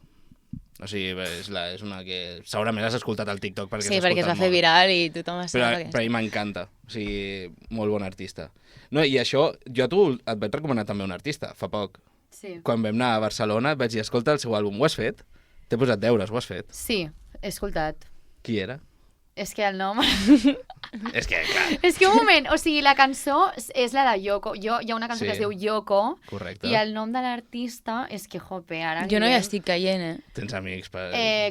O sigui, és una que segurament has escoltat al TikTok perquè Sí, s'ha perquè es va escoltat fer molt. viral i tothom es Però, sap però a mi m'encanta. O sigui, molt bon artista. No, i això, jo a tu et vaig recomanar també un artista, fa poc. Sí. Quan vam anar a Barcelona et vaig dir, escolta el seu àlbum, ho has fet? T'he posat deures, ho has fet? Sí, he escoltat. Qui era? És que el nom... És que, clar, És que un moment, o sigui, la cançó és la de Yoko. Hi ha una cançó Sí. que es diu Yoko correcte. i el nom de l'artista és que, jope, ara... Jo no hi Guillem- estic caient, Tens amics per...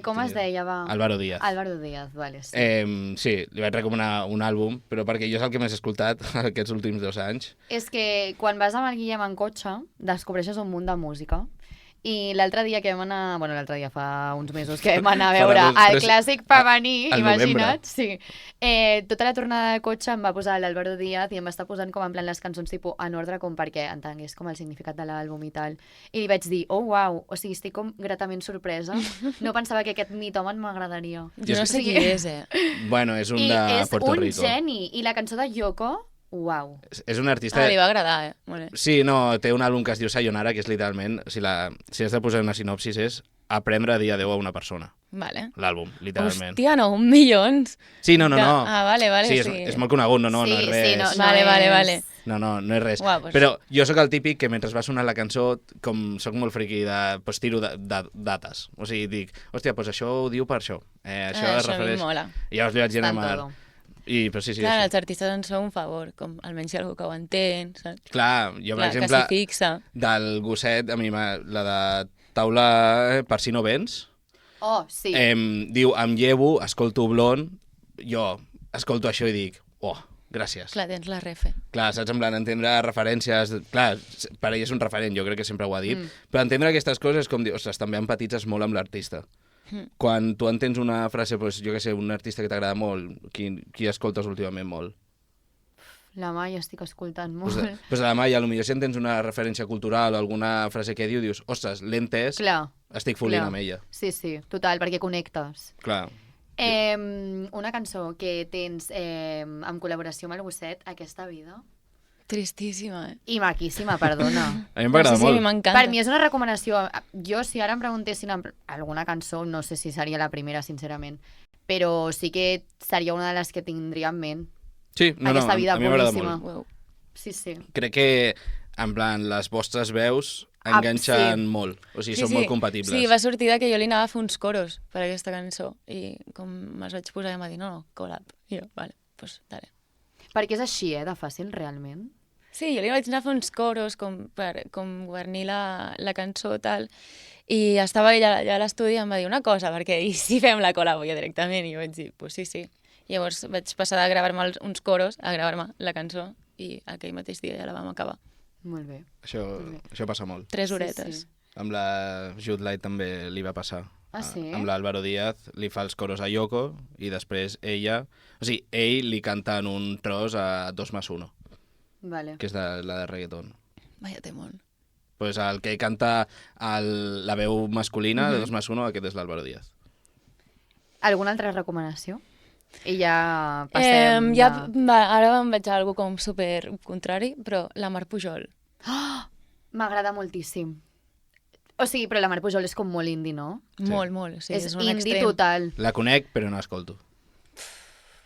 Com es deia, va? Álvaro Díaz. Álvaro Díaz, vale, sí. Sí, li vaig recomanar un àlbum, però perquè jo és el que més he escoltat aquests últims 2 anys. És que quan vas amb el Guillem en cotxe, descobreixes un munt de música. I l'altre dia que vam anar... Bueno, l'altre dia fa uns mesos que vam anar a Fa veure dos, el tres- clàssic femení, al novembre. imagina't. Sí. Tota la tornada de cotxe em va posar l'Álvaro Díaz i em va estar posant com en plan les cançons tipus en ordre com perquè entengués com el significat de l'àlbum i tal. I li vaig dir, oh, uau, o sigui, estic com gratament sorpresa. No pensava que aquest mitomen m'agradaria. Jo no sé qui és, Bueno, és un I de és Puerto un Rico. geni. I la cançó de Yoko, uau. És un artista... Li va agradar, Molt bé. Sí, no, té un àlbum que es diu Sayonara, que és literalment, si has de posar una sinopsis, és aprendre a dir adeu a una persona. Vale. L'àlbum, literalment. Hòstia, no, 1 milions. Sí, no. Ah, vale, Sí, sí. és molt conegut, no Sí, és sí, res. no. Vale. No és res. Uau, pues- Però jo sóc el típic que mentre va sonar la cançó, com sóc molt friqui, pues tiro de dates. O sigui, dic, hòstia, pues això ho diu per això. Això es això a mi refereix... mola. I llavors li vaig dir a Està en Mar... todo. Però sí, Clar, això. els artistes ens feu un favor, com almenys hi ha algú que ho entén, saps? Clar, jo, per Clar, exemple, que s'hi fixa. del gosset, a mi la de taula per si no vens, Oh, sí. diu, em llevo, escolto Blond, jo escolto això i dic, oh, gràcies. Clar, tens la refe. Clar, saps? En plan, entendre referències... Clar, per ell és un referent, jo crec que sempre ho ha dit, però entendre aquestes coses com dir, ostres, també empatitzes molt amb l'artista. Quan tu entens una frase, doncs, jo què sé, un artista que t'agrada molt, qui escoltes últimament molt? La Mai estic escoltant Doncs molt. pues a la Maia, potser si entens una referència cultural o alguna frase que diu, dius, ostres, l'he entès, Clar. estic follint Clar. amb ella. Sí, total, perquè connectes. Clar. Una cançó que tens en col·laboració amb el gosset, Aquesta vida. Tristíssima, I maquíssima, perdona. A mi m'agrada sí, a mi molt. m'encanta. Per mi és una recomanació. Jo, si ara em preguntessin alguna cançó, no sé si seria la primera, sincerament, però sí que seria una de les que tindria en ment. Sí, no, Aquesta vida a mi m'agrada boníssima. molt. Uau. Sí. Crec que, en plan, les vostres veus enganxen molt. O sigui, són molt compatibles. Sí, va sortir de que jo li anava a fer uns coros per aquesta cançó i com me'ls vaig posar i em va dir, no, collab. I jo, vale, pues dale. Perquè és així, de fàcil, realment. Sí, jo li vaig anar a fer uns coros com guarnir la cançó tal, i estava ella allà a l'estudi i em va dir una cosa, perquè i si fem la col·labo ja directament? I jo vaig dir, pues sí. Llavors vaig passar de gravar-me uns coros a gravar-me la cançó i aquell mateix dia ja la vam acabar. Molt bé. Això passa molt. 3 horetes. Sí. Amb la Jude Light també li va passar. Ah, sí? Amb l'Álvaro Díaz li fa els coros a Yoko i després ella... O sigui, ell li canta en un tros a 2+1, Vale. que és la de reggaeton. Vaya temón. Pues el que canta la veu masculina de 2+1, aquest és l'Álvaro Díaz. Alguna altra recomanació? I ja passem... Ara em veig algo com super contrari, però la Mar Pujol. M'agrada moltíssim. O sigui, però la Mar Pujol és com molt indie, no? Sí. Molt, molt. O sigui, És un indie extrem. total. La conec, però no escolto.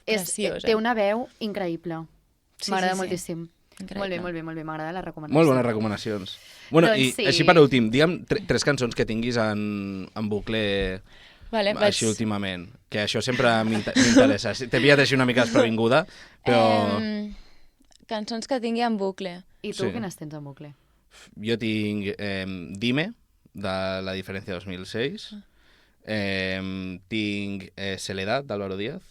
Preciosa. Té una veu increïble. Sí, M'agrada sí, sí. moltíssim. Increïble. Molt bé, m'agrada la recomanació. Molt bones recomanacions. Bueno, Doncs i sí. així per últim, digue'm tres cançons que tinguis en bucle Vale, així últimament, que això sempre m'interessa. T'he pillat així una mica desprevinguda, però Cançons que tingui en bucle. I tu, Sí. quines tens en bucle? jo tinc Dime, de La Diferència 2006, tinc Soledad, d'Álvaro Díaz,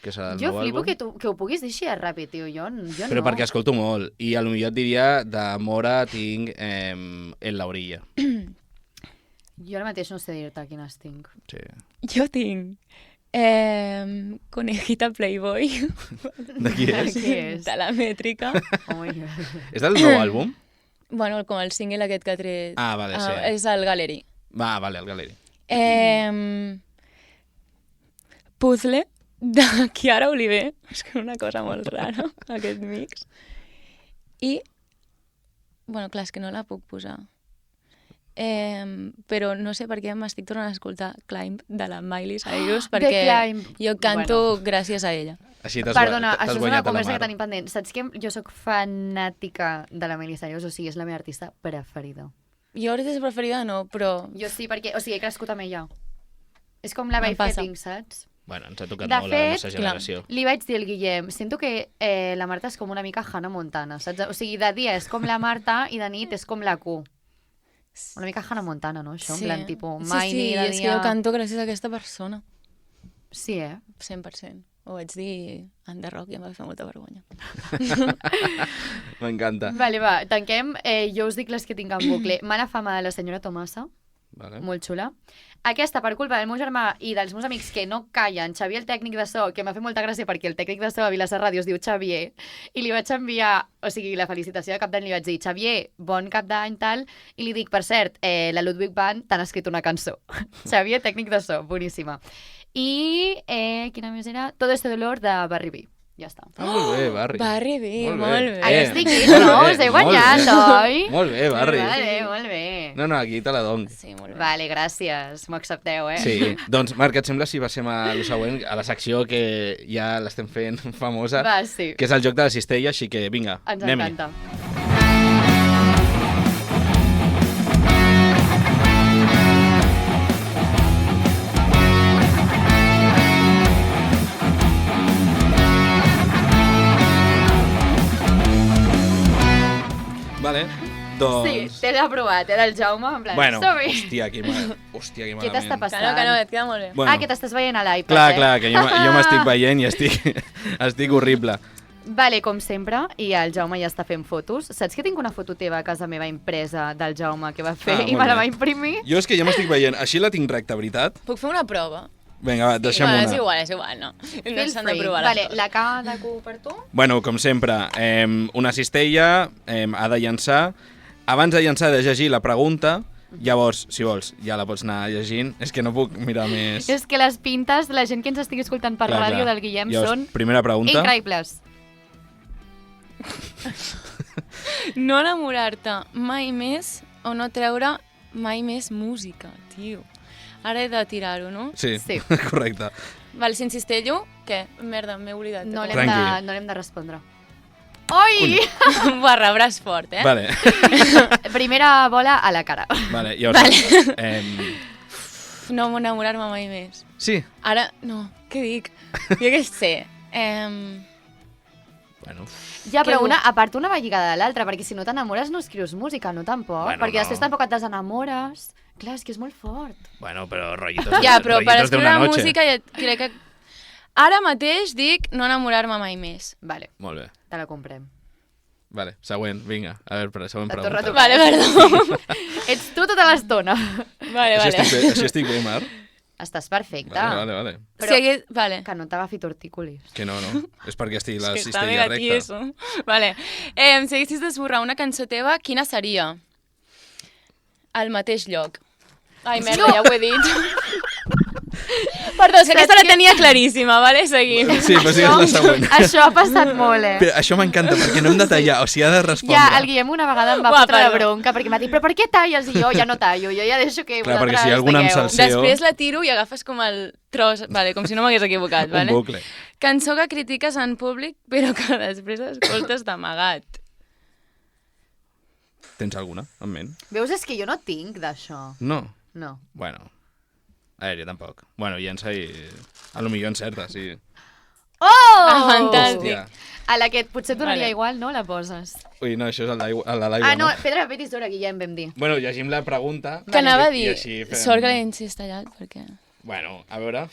que serà del Jo nou flipo àlbum. que ho puguis dir així de ràpid, tio. Jo Però no. perquè escolto molt, i a lo millor et diria de Mora tinc En la orilla. Jo ara mateix no sé dir-te quines tinc. Sí. Jo tinc Conejita Playboy, De qui és? Qui és? de la mètrica. Ui. És del nou àlbum? Bueno, com el single aquest que ha tret. Ah, vale, sí. És el Gallery. Va, vale, el Galeri. Puzzle, de Chiara Oliver. És que una cosa molt rara, aquest mix. I, bueno, clar, és que no la puc posar. Però no sé per què m'estic tornant a escoltar Climb de la Miley Cyrus, perquè Climb. jo canto gràcies a ella. Així t'has Perdona, t'has això és una guanyat a la conversa que Mar. tenim pendent. Saps que jo sóc fanàtica de la Miley Cyrus, o sigui, és la meva artista preferida. Jo artista preferida no, però Jo sí, perquè, o sigui, he crescut amb ella. És com la Em vibe que passa. tinc, saps? Bueno, ens ha tocat De molt a la fet, nostra generació. Li vaig dir al Guillem, sento que la Marta és com una mica Hannah Montana, saps? O sigui, de dia és com la Marta i de nit és com la Q. Una mica Hannah Montana, no? Això, en plan, tipus, mai sí, ni de és que dia... jo canto gràcies a aquesta persona. Sí, 100%. Ho vaig dir en The Rock i em va fer molta vergonya. M'encanta. Vale, va, tanquem. Jo us dic les que tinc en bucle. Mala fama de la senyora Tomasa, Vale. molt xula. Aquesta, per culpa del meu germà i dels meus amics que no callen, Xavier, el tècnic de so, que m'ha fet molta gràcia perquè el tècnic de so a Vilassar Ràdio es diu Xavier, i li vaig enviar, o sigui, la felicitació de cap d'any, li vaig dir, Xavier, bon cap d'any, tal, i li dic, per cert, la Ludwig Band t'han escrit una cançó. Xavier, tècnic de so, boníssima. I, quina més era? Todo este dolor de Barry B. Ja està. Ah, molt bé, Barri. Barri bé, molt bé. Ara estic dit, no? Us he guanyat, oi? Molt bé, Barri. Vale, molt bé. No, aquí te la dono. Sí, molt bé. Vale, gràcies. M'ho accepteu, eh? Sí, doncs Marc, et sembla si passem a lo següent, a la secció que ja l'estem fent famosa, Va, sí. que és el joc de la cistella, així que vinga, Ens anem-hi. encanta. Vale, doncs... Sí, t'he aprovat, era el Jaume, en plan, Bueno, sorry. hòstia, que malament. Què t'està Que passant? no, et queda molt bé. Bueno, Ah, que t'estàs veient a l'iPad, clar, eh? clar, que jo m'estic veient i estic horrible. Vale, com sempre, i el Jaume ja està fent fotos. Saps que tinc una foto teva a casa meva impresa del Jaume que va fer i molt me la bé. va imprimir? Jo és que ja m'estic veient, així la tinc recta, veritat? Puc fer una prova? Vinga, va, deixem Bueno, una. és igual, no. No Feel s'han de free. provar Vale, les coses. la K de Q per tu? Bueno, com sempre, una cistella ha de llançar. Abans de llançar, de llegir la pregunta. Llavors, si vols, ja la pots anar llegint. És que no puc mirar més. És que les pintes de la gent que ens estigui escoltant per Clar, ràdio clar. del Guillem Llavors, són primera pregunta. increïbles. No enamorar-te mai més o no treure mai més música, tio. Ara he de tirar-ho, no? Sí, Sí. correcte. Val, si insisteixo, què? Merda, m'he oblidat. No de l'hem Tranqui. de, no de respondre. Oi! com. Buah, rebràs fort, eh? Vale, Primera bola a la cara. vale. Llavors, No enamorar-me mai més. sí, Ara, no, què dic? Jo què sé. bueno, Ja, però Que a part una va lligada de l'altra, perquè si no t'enamores no escrius música, no tampoc, Bueno, perquè no. després tampoc et desenamores. Clar, és que és molt fort. bueno, però rotllitos, Ja, però per rotllitos de escriure una noche. música ja crec que... Ara mateix dic no enamorar-me mai més. Vale, Molt bé. te la comprem. Vale, següent, vinga. A veure, següent Et torna a pregunta. tocar. Vale, perdó. Ets tu tota l'estona. Vale, Així vale. estic bé, així estic bé, Mar? Estàs perfecte. Vale. Però Si hagués... Vale. que no t'agafi tortícolis. Que no. És perquè estigui la És que està cistella mega recta. tieso. Vale. Si haguessis d'esborrar una cançó teva, quina seria? Al mateix lloc. Ai, merda, ja ho he dit. Perdó, és que aquesta la tenia claríssima, vale? Seguim. Sí, però sí, és la següent. Això ha passat molt, Però això m'encanta, perquè no hem de tallar, o sigui, ha de respondre. Ja, el Guillem una vegada em va Uah, fotre la perdó. bronca, perquè m'ha dit, però per què talles? I jo ja no tallo, jo ja deixo que Clar, perquè vosaltres si hi ha alguna amb talleu. salseo- Després la tiro i agafes com el tros, vale, com si no m'hagués equivocat, Un vale? bucle. Cançó que critiques en públic, però que després escoltes d'amagat. Tens alguna en ment? Veus, és que jo no tinc d'això. No. No. Bueno. A veure, jo tampoc. Bueno, llença i... A lo millor encerta, sí. Oh! Fantàstic. Hòstia. A la que potser et donaria Vale. igual, no? La poses. Ui, no, això és el de l'aigua, Ah, no, pedra, paper, tisora, Guillem, vam dir. Bueno, llegim la pregunta. Que anava a I dir, així fem- sort que l'he insistallat, perquè... Bueno, a veure...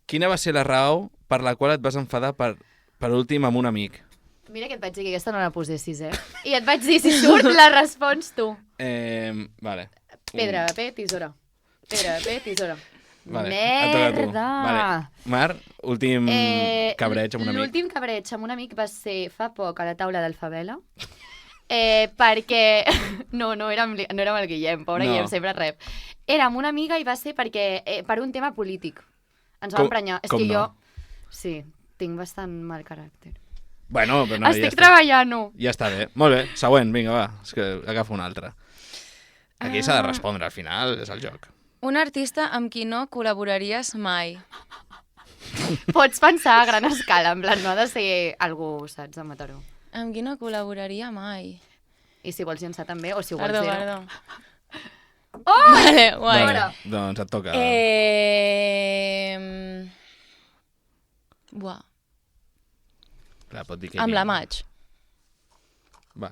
Quina va ser la raó per la qual et vas enfadar per últim amb un amic? Mira que et vaig dir que aquesta no la posessis, I et vaig dir, si surt, la respons tu. Vale. Pedra, paper, tisora. Pedra, paper, tisora. Vale, et toca a tu. Merda! Vale. Mar, últim cabreig amb un amic. L'últim cabreig amb un amic va ser fa poc a la taula del Favela. Perquè... No era amb el Guillem, pobre No. Guillem, sempre rep. Era amb una amiga i va ser perquè per un tema polític. Ens va Com- emprenyar. És com que no? jo... Sí, tinc bastant mal caràcter. Bueno, però no, Estic treballant-ho. Ja està bé. Molt bé, següent, vinga, va. És que agafa una altra. Aquí s'ha de respondre, al final és el joc. Un artista amb qui no col·laboraries mai. Pots pensar a gran escala, en plan, no ha de ser algú, saps, de Mataró. Amb qui no col·laboraria mai. I si vols llançar també, o si ho vols Perdó, dir. perdó. Oh! Vale, guai. Bueno. Doncs et toca. Buah, Clar, pot dir que amb la Maig. Va.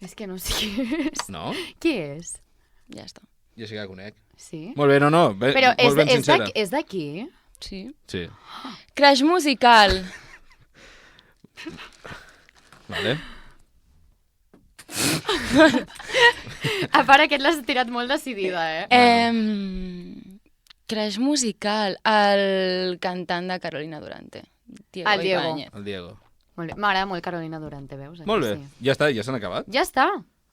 És que no sé qui és. No? Qui és? Ja està. Jo sí que la conec. Sí? Molt bé, no. Però molt ben sincera. és d'aquí? Sí. Sí. Crash musical. Vale. A part, aquest l'has tirat molt decidida, Crash musical. El cantant de Carolina Durante. El Diego. Ibáñez. El Diego. Molt bé. M'agrada molt Carolina Durante, veus? Aquí, Molt bé. Sí. Ja està, ja s'han acabat? Ja està.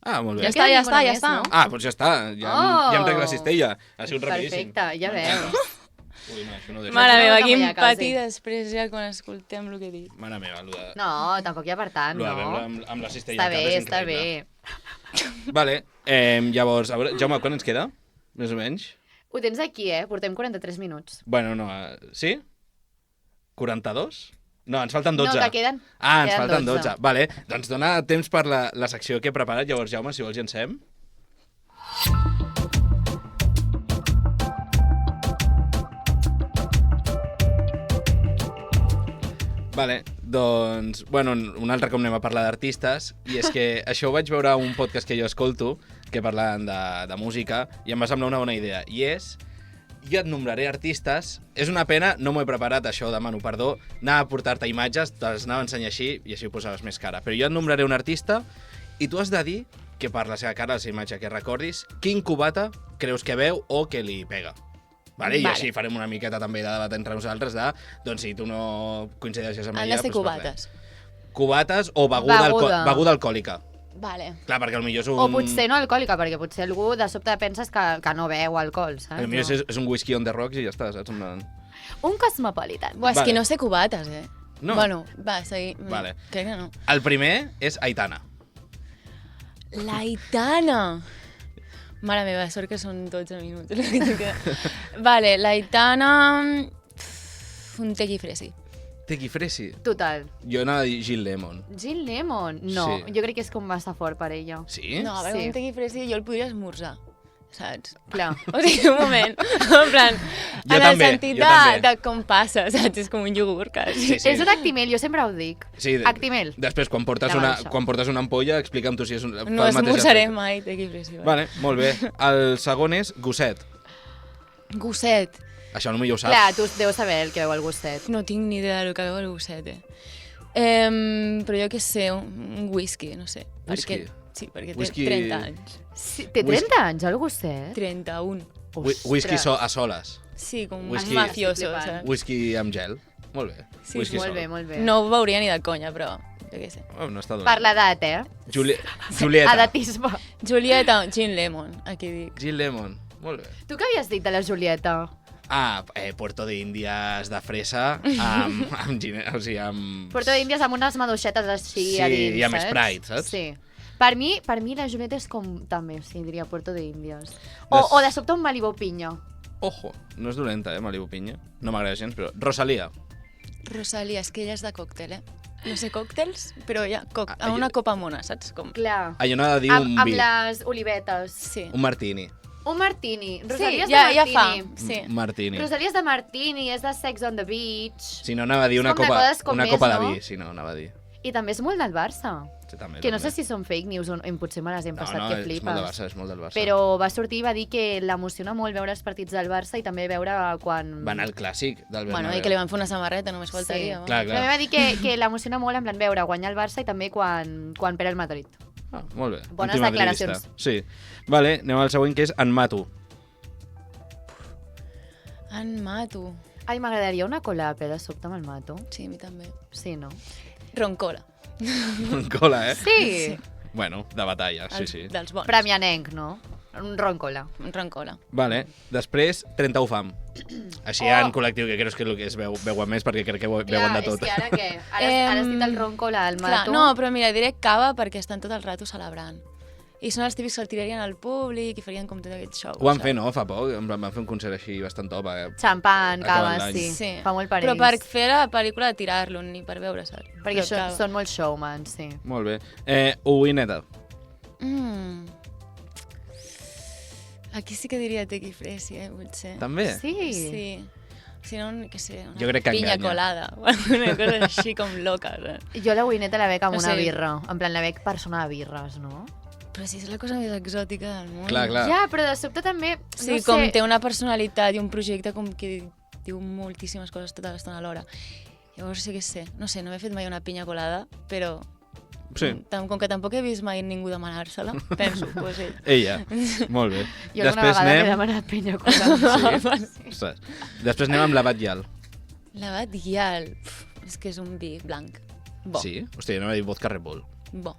Ah, molt bé. Ja està, ja està, ja Més, està. no? Ah, doncs ja està. Ja, Oh! ja hem tret la cistella. Ha sigut rapidíssim. Perfecte, ja veus. Ui, no, això no ho deixo. Mare No, meva, no quin vull a casa. pati després ja quan escoltem el que he dit. Mare meva, lo de, No, tampoc hi ha per tant, lo de no? veure amb la cistella Està al cap bé, és està increïble. bé. Vale, llavors, a veure, Jaume, quan ens queda? Més o menys? Ho tens aquí, Portem 43 minuts. Bueno, no, sí? 42? No, ens falten 12. No, que queden... Ah, ens queden falten 12. Vale, doncs dona temps per la secció que he preparat. Llavors, Jaume, si vols, llancem. Vale, doncs, bueno, un altre cop anem a parlar d'artistes, i és que això ho vaig veure a un podcast que jo escolto, que parlen de música, i em va semblar una bona idea, i és, jo et nombraré artistes, és una pena, no m'ho he preparat, això demano perdó, anava a portar-te imatges, te les anava a ensenyar així, i així ho posaves més cara, però jo et nombraré un artista, i tu has de dir que per la seva cara, la seva imatge que recordis, quin cubata creus que veu o que li pega. Vale? I Vale. així farem una miqueta també de debat entre nosaltres de, doncs si tu no coincideixes amb Han ella... de ser doncs no cubates. res. Cubates o beguda Beguda. alcohòlica. Vale. Clar, perquè potser és un... O potser no alcohòlica, perquè potser algú de sobte penses que no beu alcohol, saps? Potser és un whisky on the rocks i ja està, saps? Un cosmopolitan. Buah, és Vale. que no sé cubates, No. Bueno, va, seguir. Vale. Crec que no. El primer és Aitana. L'Aitana. Mare meva, sort que són 12 minuts. el que te queda. Vale, l'Aitana... Un tequi fresi. Tequi Fresi. Total. Jo anava a dir Gil Lemon. Jill Lemon? No, Sí. jo crec que és com massa fort per ella. Sí? No, a veure, Sí. un tequi fresi jo el podria esmorzar, saps? Clar. O sigui, un moment. En plan, Jo en també, el sentit jo també. de com passa, saps? És com un iogurt, quasi. Sí, sí. És un Actimel, jo sempre ho dic. Sí, Actimel. Després, quan portes, Ja va, una, això. quan portes una ampolla, explica'm tu si és un... fa No el mateix esmorzaré efecte. mai tequi fresi. Vale, molt bé. El segon és Gosset. Gosset. Això potser ho saps. Clar, tu deus saber el que veu el gosset. No tinc ni idea del que veu el gosset, però jo què sé, un whisky, no sé. Whisky? Perquè, sí, perquè Whisky- té 30 anys. Sí, té 30 anys, el gosset? 31. Whisky a soles. Sí, com un Whisky- mafioso, Estic saps? Whisky amb gel. Molt bé. Sí, Whisky Molt sol. bé, molt bé. No ho veuria ni de conya, però jo què sé. Oh, no està dolent. Per l'edat, Julieta. Edatisme. Julieta, Gin Lemon, aquí dic. Gil Lemon. molt bé. Tu què havies dit de la Julieta? Puerto de Índies de fresa o sigui, amb... Puerto d'Índies amb unes maduixetes així Sí, a dins, i amb saps? Sprite, saps? Sí. Per mi la Julieta és com també, sí, diria Puerto d'Índies. O de sobte un Malibu pinya. Ojo, no és dolenta, Malibu Pinya. No m'agrada gens, però... Rosalía. Rosalía, és que ella és de còctel, No sé còctels, però ja, Ah, una copa mona, saps com? Clar. Jo no he de dir un Amb vi. les olivetes. Sí. Un martini. Un martini. Rosalia és ja, de ja martini. fa. Sí. Martini. Rosalia és de martini, és de Sex on the Beach. Si no, anava a dir És una com de copa, coses com una més, copa de no? vi. Si no, anava a dir. I també és molt del Barça. Sí, també, Que no sé també. si són fake news o potser me les hem passat, que és flipes. molt del Barça, és molt del Barça. Però va sortir i va dir que l'emociona molt veure els partits del Barça i també veure quan... Va anar al clàssic del Bernabéu. Bueno, i que li van fer una samarreta, només faltaria. Sí. Clar, També va dir que l'emociona molt en plan veure guanyar el Barça i també quan perd el Madrid. Ah, molt bé. Bones Antimadridista. declaracions. Sí. Vale, anem al següent, que és en Mato. En Mato. Ai, m'agradaria una collab, de sobte amb el Mato. Sí, a mi també. Sí, no? Roncola. Cola, Sí. Bueno, de batalla, sí, Els- sí. Dels bons. Premianenc, no? Un roncola. Roncola. Vale. Després, 30 ufam. Així Oh. en col·lectiu, que crec que és el que es veuen més, perquè crec que veuen de tot. és que ara què? Ara has dit el roncola, el Clar, Mato. no, però mira, diré cava perquè estan tot el rato celebrant. I són els típics que el tirarien al públic i farien com tot aquest show. Ho van saps? fer, no?, fa poc. En plan, van fer un concert així bastant top. Xampan, Acabant cava, l'any. sí. Sí. Fa molt per Però ells. per fer la pel·lícula de tirar-lo, ni per veure, saps? Perquè Però cava. són molt showmans, sí. Molt bé. Uineta. Aquí sí que diria Tequi Fresi, potser. També? Sí. Sí. Si no, què sé, una Jo crec que pinya enganya. colada. Una cosa així com loca. Saps? Jo la Wineta la veig amb No una sé. birra. En plan, la veig persona de birres, no? Però si és la cosa més exòtica del món. Clar, clar. Ja, però de sobte també... Sí, no com sé, té una personalitat i un projecte com que diu moltíssimes coses tota l'estona alhora. Llavors sí que sé. No sé, no m'he fet mai una pinya colada, però Sí. com que tampoc he vist mai ningú demanar-se-la, penso, pues ell. Ella. Molt bé. Jo alguna vegada m'he demanat penya colada. Sí? Ostres. Després anem amb la Batllal. La Batllal. És que és un vi blanc. Bo. Sí? Hòstia, jo no he dit vodka Red Bull. Bo.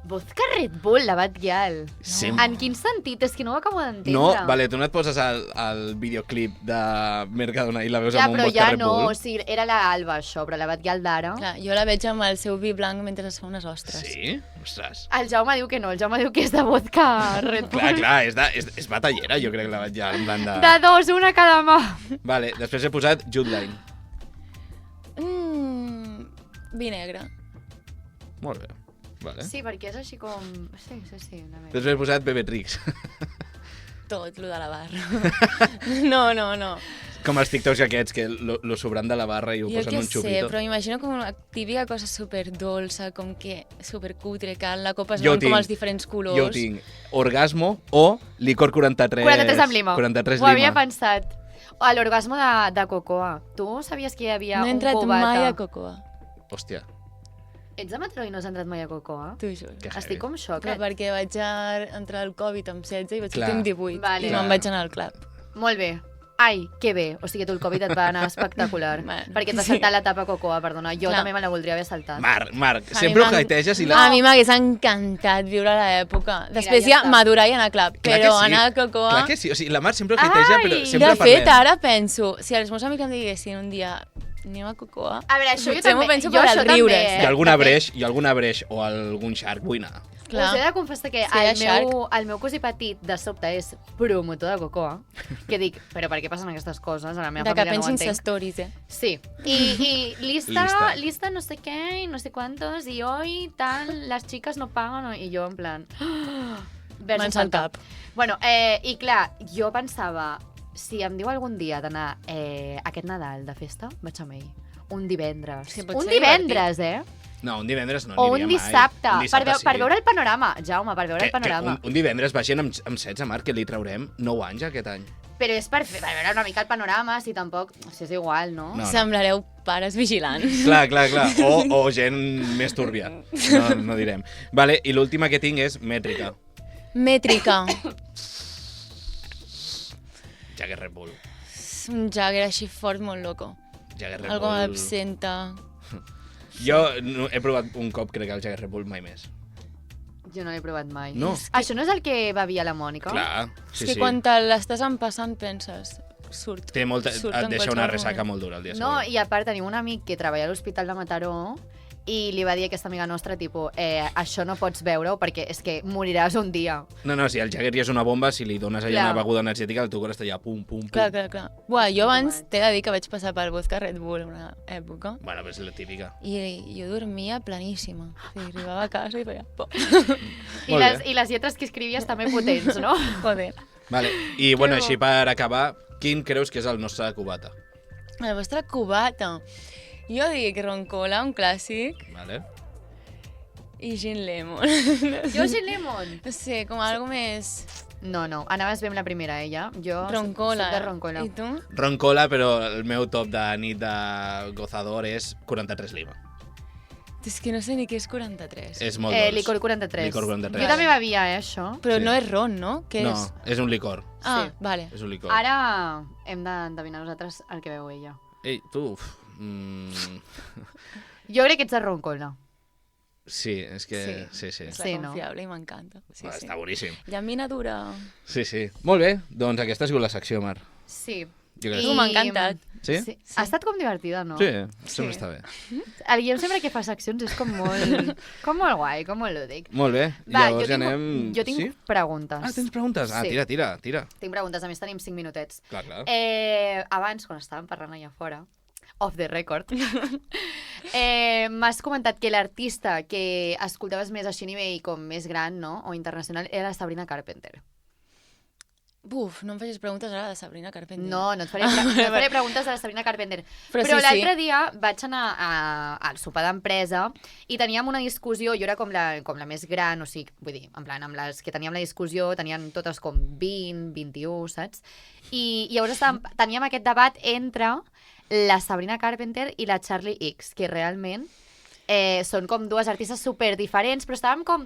Vodka Red Bull, la Batllal. Sí. En quin sentit? És que no ho acabo d'entendre. No, vale, tu no et poses al videoclip de Mercadona i la veus Ja, amb un però vodka ja Red no, Bull? o sigui, era la Alba això, però la Batllal d'ara... Clar, jo la veig amb el seu vi blanc mentre es fa unes ostres. Sí? Ostres. El Jaume diu que no, el Jaume diu que és de vodka Red Bull. Clar, és batallera, jo crec, la Batllal, en plan de... De dos, una a cada mà. Vale, després he posat Jude Line. Vi negre. Molt bé. Vale. Sí, perquè és així com... Sí, una mica. Després he posat Bebetrix. Tot, lo de la barra. No. Com els TikToks aquests, que lo sobrant de la barra i ho Jo posen què un sé, xupito. però m'imagino com una típica cosa superdolça, com que supercutre, que la copa es Jo ho veuen com tinc. els diferents colors. Jo ho tinc. Orgasmo o licor 43... 43 amb lima. 43 Ho havia lima. pensat. O l'orgasmo de Cocoa. Tu sabies que hi havia No he un entrat cubata? mai a Cocoa, Hòstia, Ets de Mataró i no has entrat mai a Cocoa? t'ho juro. que heavy. Estic com xoc. Però perquè vaig entrar al Covid amb 16 i vaig Clar. sortir amb 18 Vale. i me'n vaig anar al club. Molt bé. Ai, que bé. O sigui, tu el Covid et va anar espectacular. Bueno, perquè et va sí. saltar l'etapa Cocoa, perdona. Jo Clar. també me la voldria haver saltat. Marc, A sempre mi ho m'en- hateges i A la... mi m'hagués encantat viure l'època. Després ja ja està. madurar i anar al club, Clar que però sí. anar a Cocoa... Clar que sí, o sigui, la Mar sempre ho hateja, però Ai! sempre De parlem. fet, ara penso, si els meus amics em diguessin un dia anem a Cocoa, A veure, això jo potser m'ho també. penso Jo per això al riure. també, I alguna de fet, breix o algun shark vull anar. clar. Us he de confessar que Sí, el meu cosí petit de sobte és promotor de Cocoa, que dic, però per què passen aquestes coses? A la meva De que família no ho pensin entenc. stories, Sí, y Lista. lista no sé qué, y no sé cuántos, y hoy tal, las chicas no pagan, i jo en plan... verge Mans al santa. cap. Bueno, i clar, jo pensava, si em diu algun dia d'anar aquest Nadal de festa, vaig amb ell. Un divendres. Sí, pot Un ser divendres, No, un divendres no O aniria un mai. dissabte, Un dissabte per veure el panorama, Jaume, per veure el panorama. Un divendres vagin amb 16, Marc, que li traurem 9 anys aquest any. Però és per veure una mica el panorama, si tampoc... Si és igual, no? No. Semblareu pares vigilants. Clar. O gent més túrbia. No direm. Vale, i l'última que tinc és mètrica. Mètrica. Jagger Red Bull. Un Jagger així fort, molt loco. Jagger Red Algo Bull. absenta. Jo he provat un cop, crec que el Jagger Red Bull mai més. Jo no l'he provat mai. No. Això no és el que bevia la Mònica? Clar, És sí, que sí. quan te l'estàs empassant penses, surt. Et en deixa una qualsevol ressaca moment. molt dura el dia No, següent. i a part tenim un amic que treballa a l'Hospital de Mataró i li va dir a aquesta amiga nostra, tipus, això no pots veure-ho perquè és que moriràs un dia. No, si el Jagger ja és una bomba, si li dones allà Clar. una beguda energètica, el teu cor està allà pum, pum, pum. Clar. Buah, jo abans t'he de dir que vaig passar pel vodka Red Bull una època Bueno, però és la típica. i jo dormia planíssima. O sigui, arribava a casa i feia por. Molt bé. I les lletres que escrivies també potents, no? Joder. Vale. I bueno, així per acabar, quin creus que és el nostre cubata? La vostra cubata. Jo dic roncola, un clàssic, Vale. i gin lemon. Jo gin lemon. No sé, com algo més No, anaves bé amb la primera, ella. Jo roncola. soc de roncola. I tu? Roncola, però el meu top de nit de gozador és 43 lima. És que no sé ni què és 43. És molt dolç. Licor 43. Licor 43. Jo també bevia, això. Però Sí. no és ron, no? Què No, és? és un licor. Ah, Sí. vale. És un licor. Ara hem d'endevinar nosaltres el que veu ella. Ei, tu... Jo crec que ets de roncola. Sí, és que... Sí. És Sí, la no? confiable i m'encanta. Sí, sí. Està boníssim. Llamina dura. Sí. Molt bé, doncs aquesta ha sigut la secció, Mar. Sí. Jo crec. Tu m'ha encantat. Sí? Sí. Ha estat com divertida, no? Sí, sempre està bé. El Guillem sempre que fa seccions és com molt guai, com molt lúdic. Molt bé, Va, llavors ja anem... jo tinc Sí? preguntes. Ah, tens preguntes? Ah, Sí. tira. Tinc preguntes, a més tenim 5 minutets. Clar. Abans, quan estàvem parlant allà fora, off the record, m'has comentat que l'artista que escoltaves més així a nivell com més gran, no?, o internacional, era la Sabrina Carpenter. Buf, no em facis preguntes ara de Sabrina Carpenter. No et faré preguntes de la Sabrina Carpenter. Però Però sí, l'altre sí. dia vaig anar al sopar d'empresa i teníem una discussió, jo era com la més gran, o sigui, vull dir, en plan, amb les que teníem la discussió, tenien totes com 20, 21, saps? I llavors teníem aquest debat entre la Sabrina Carpenter i la Charlie X, que realment són com dues artistes super diferents, però estàvem com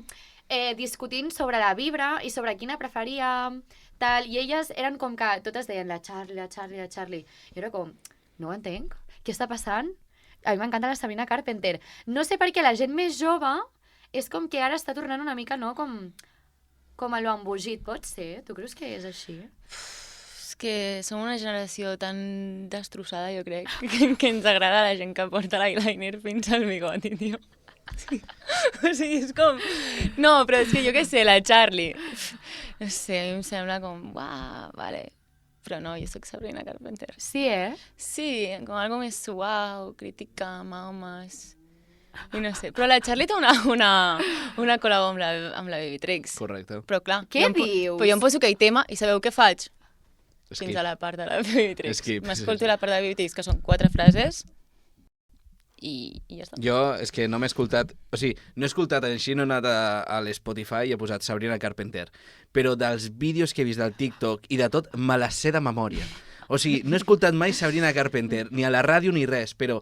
discutint sobre la vibra i sobre quina preferíem, tal, i elles eren com que totes deien la Charlie. I era com, no ho entenc, què està passant? A mi m'encanta la Sabrina Carpenter. No sé per què la gent més jove és com que ara està tornant una mica, no?, com a lo embogit, pot ser? Tu creus que és així? És que som una generació tan destrossada, jo crec, que ens agrada la gent que porta l'eyeliner fins al bigoti, tio. Sí. O sigui, és com... No, però és que jo què sé, la Charlie. No sé, a mi em sembla com... Uah, vale. Però no, jo sóc Sabrina Carpenter. Sí, Sí, com algo més suau, crítica, Mahomes... I no sé, però la Charlie té una col·labo amb la Babytrix. Correcte. Però clar, Què dius? Però jo em poso aquell tema i sabeu què faig? Skip. Fins a la part de la Babytrix. Skip, M'escolto sí. la part de la Babytrix, que són 4 frases, i ja està. Jo és que no m'he escoltat... O sigui, no he escoltat així, no he anat a l'Spotify i he posat Sabrina Carpenter. Però dels vídeos que he vist del TikTok i de tot, me les sé de memòria. O sigui, no he escoltat mai Sabrina Carpenter, ni a la ràdio ni res, però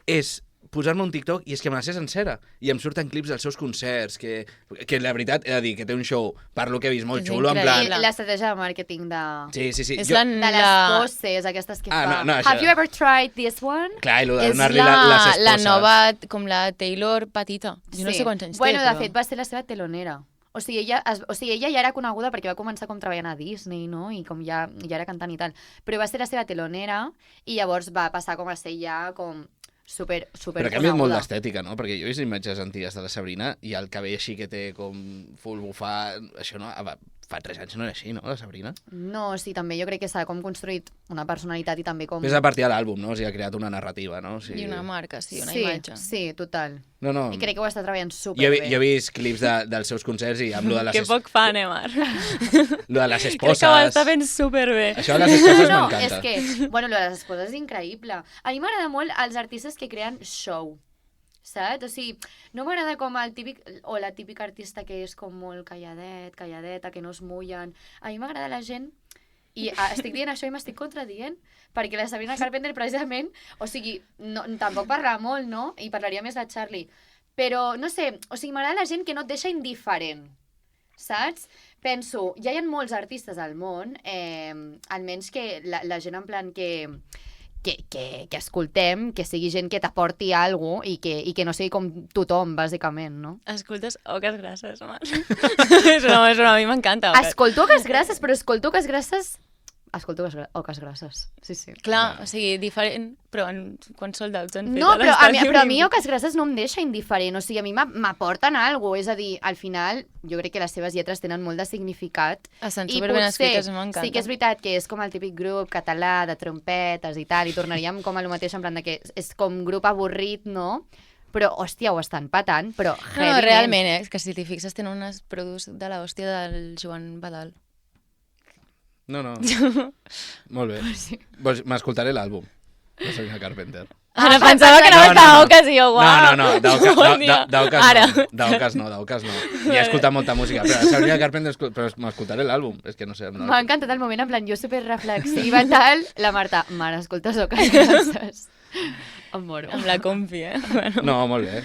és posar-me un TikTok i és que me la sé sencera. I em surten clips dels seus concerts, que la veritat, he de dir, que té un show, per lo que he vist, molt És xulo, en increïble. plan... L'estratègia de màrqueting de... Sí. És Jo... De les poses, aquestes que fa. no, això- Have you ever tried this one? Clar, i lo de És donar-li les esposes. la nova, com la Taylor petita. Jo no sé quants anys bueno, té, de fet, va ser la seva telonera. O sigui, ella ja era coneguda perquè va començar com treballant a Disney, no? I com ja era cantant i tal. Però va ser la seva telonera i llavors va passar com a ser ja com super Però ha canviat molt coneguda. d'estètica, no? Perquè jo he vist imatges antigues de la Sabrina i el cabell així que té com full bufar... Això no... Fa 3 anys no era així, no, la Sabrina? No, sí, també jo crec que s'ha com construït una personalitat i també com... És a partir de l'àlbum, no? O sigui, ha creat una narrativa, no? O sigui... I una marca, sí, una sí, imatge. Sí, total. No. I crec que ho està treballant Jo superbé. he vist clips dels seus concerts i amb lo de les, Que poc fan, Mar. lo de les Crec esposes... que ho està fent superbé. Això de les esposes No, m'encanta. és que, bueno, lo de les esposes és increïble. A mi m'agrada molt els artistes que creen show, saps? O sigui, no m'agrada com el típic, o la típica artista que és com molt calladeta, que no es mullen. A mi m'agrada la gent, i estic dient això i m'estic contradient, perquè la Sabrina Carpenter precisament, o sigui, no, tampoc parla molt, no? I parlaria més de Charlie. Però, no sé, o sigui, m'agrada la gent que no et deixa indiferent, saps? Penso, ja hi ha molts artistes al món, almenys que la gent en plan que que escoltem, que sigui gent que t'aporti alguna cosa i que no sigui com tothom, bàsicament, no? Escoltes Oques Grasses, Mar? és broma, a mi m'encanta. Escolto Oques Grasses, però escolto Oques Grasses... Escolto Oques Grasses, sí. Clar, o sigui, diferent, però quan sold outs han fet No, a però a l'estadi mi Oques Grasses no em deixa indiferent, o sigui, a mi m'aporten alguna cosa, és a dir, al final, jo crec que les seves lletres tenen molt de significat. Estan I superben potser escrites, m'encanta. sí que és veritat que és com el típic grup català de trompetes i tal, i tornaríem com a lo mateix, en plan de que és com grup avorrit, no? Però, hòstia, ho estan patant, però No, heavy. realment, que si t'hi fixes tenen unes produs de l'hòstia del Joan Badal. No. Molt bé. Pues m'escoltaré l'àlbum de Sabrina Carpenter. Ara pensava que anaves d'Oques i jo, uau. No, Bon dia. d'Oques Ara. no. D'Oques no. I he escoltat molta música, però de Sabrina Carpenter però m'escoltaré l'àlbum. És que no sé. M'ha encantat el moment, en plan, jo super reflexiva i tal. La Marta, mare, escoltes Oques Grasses. Em moro. Amb la confi, Bueno. No, molt bé.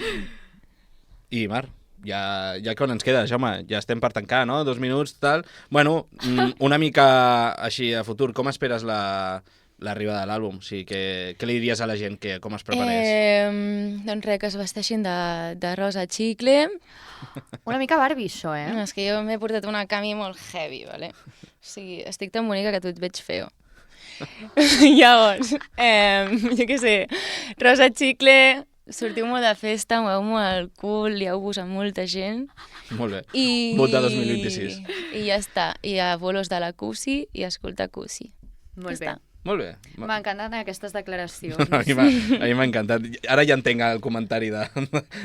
I Mar, ja quan ens queda, Jaume, ja estem per tancar, no? 2 minuts, tal. Bueno, una mica així a futur, com esperes l'arribada de l'àlbum? O sigui, què li diries a la gent, com es preparés? Doncs res, que es vesteixin de rosa xicle. Una mica Barbie, això, No, és que jo m'he portat una cami molt heavy, vale? O sigui, estic tan bonica que tu et veig feo. Llavors, jo què sé, rosa xicle, sortiu molt de festa, moveu-me el cul, lieu-vos amb molta gent. Molt bé. I... Vot de 2026. I ja està. I a bolos de la Cusi i a escoltar Cusi. Molt Ja bé. està. Molt bé. M'ha encantat aquestes declaracions. A mi m'ha encantat. Ara ja entenc el comentari de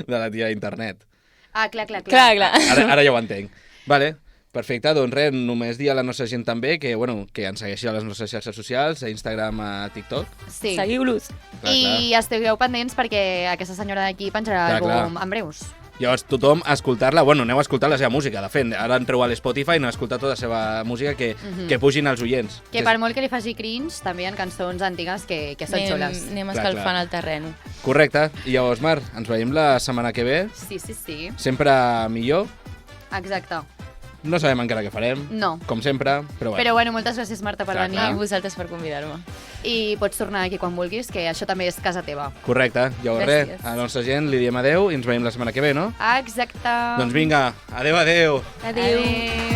la tia d'internet. Ah, clar. Clar. Ara ja ho entenc. Vale, perfecte. Doncs res, només dir a la nostra gent també que ens segueixi a les nostres xarxes socials, a Instagram, a TikTok. Sí. Seguiu-los. I estigueu pendents perquè aquesta senyora d'aquí penjarà Clar, àlbum en breus. Llavors, tothom a escoltar-la, aneu a escoltar la seva música, de fet, ara entreu a l'Spotify i aneu a escoltar tota la seva música que pugin als oients. Que per molt que li faci cringe, també hi ha cançons antigues que són xules. Anem Clar, escalfant el terreny. Correcte. I llavors, Mar, ens veiem la setmana que ve. Sí. Sempre millor. Exacte. No sabem encara què farem, No. com sempre, però bueno. Però bueno, moltes gràcies, Marta, per Clar, venir. A vosaltres per convidar-me. I pots tornar aquí quan vulguis, que això també és casa teva. Correcte. Llavors, res, Gràcies. a la nostra gent li diem adeu i ens veiem la setmana que ve, no? Exacte. Doncs vinga, adeu. Adéu. Adéu.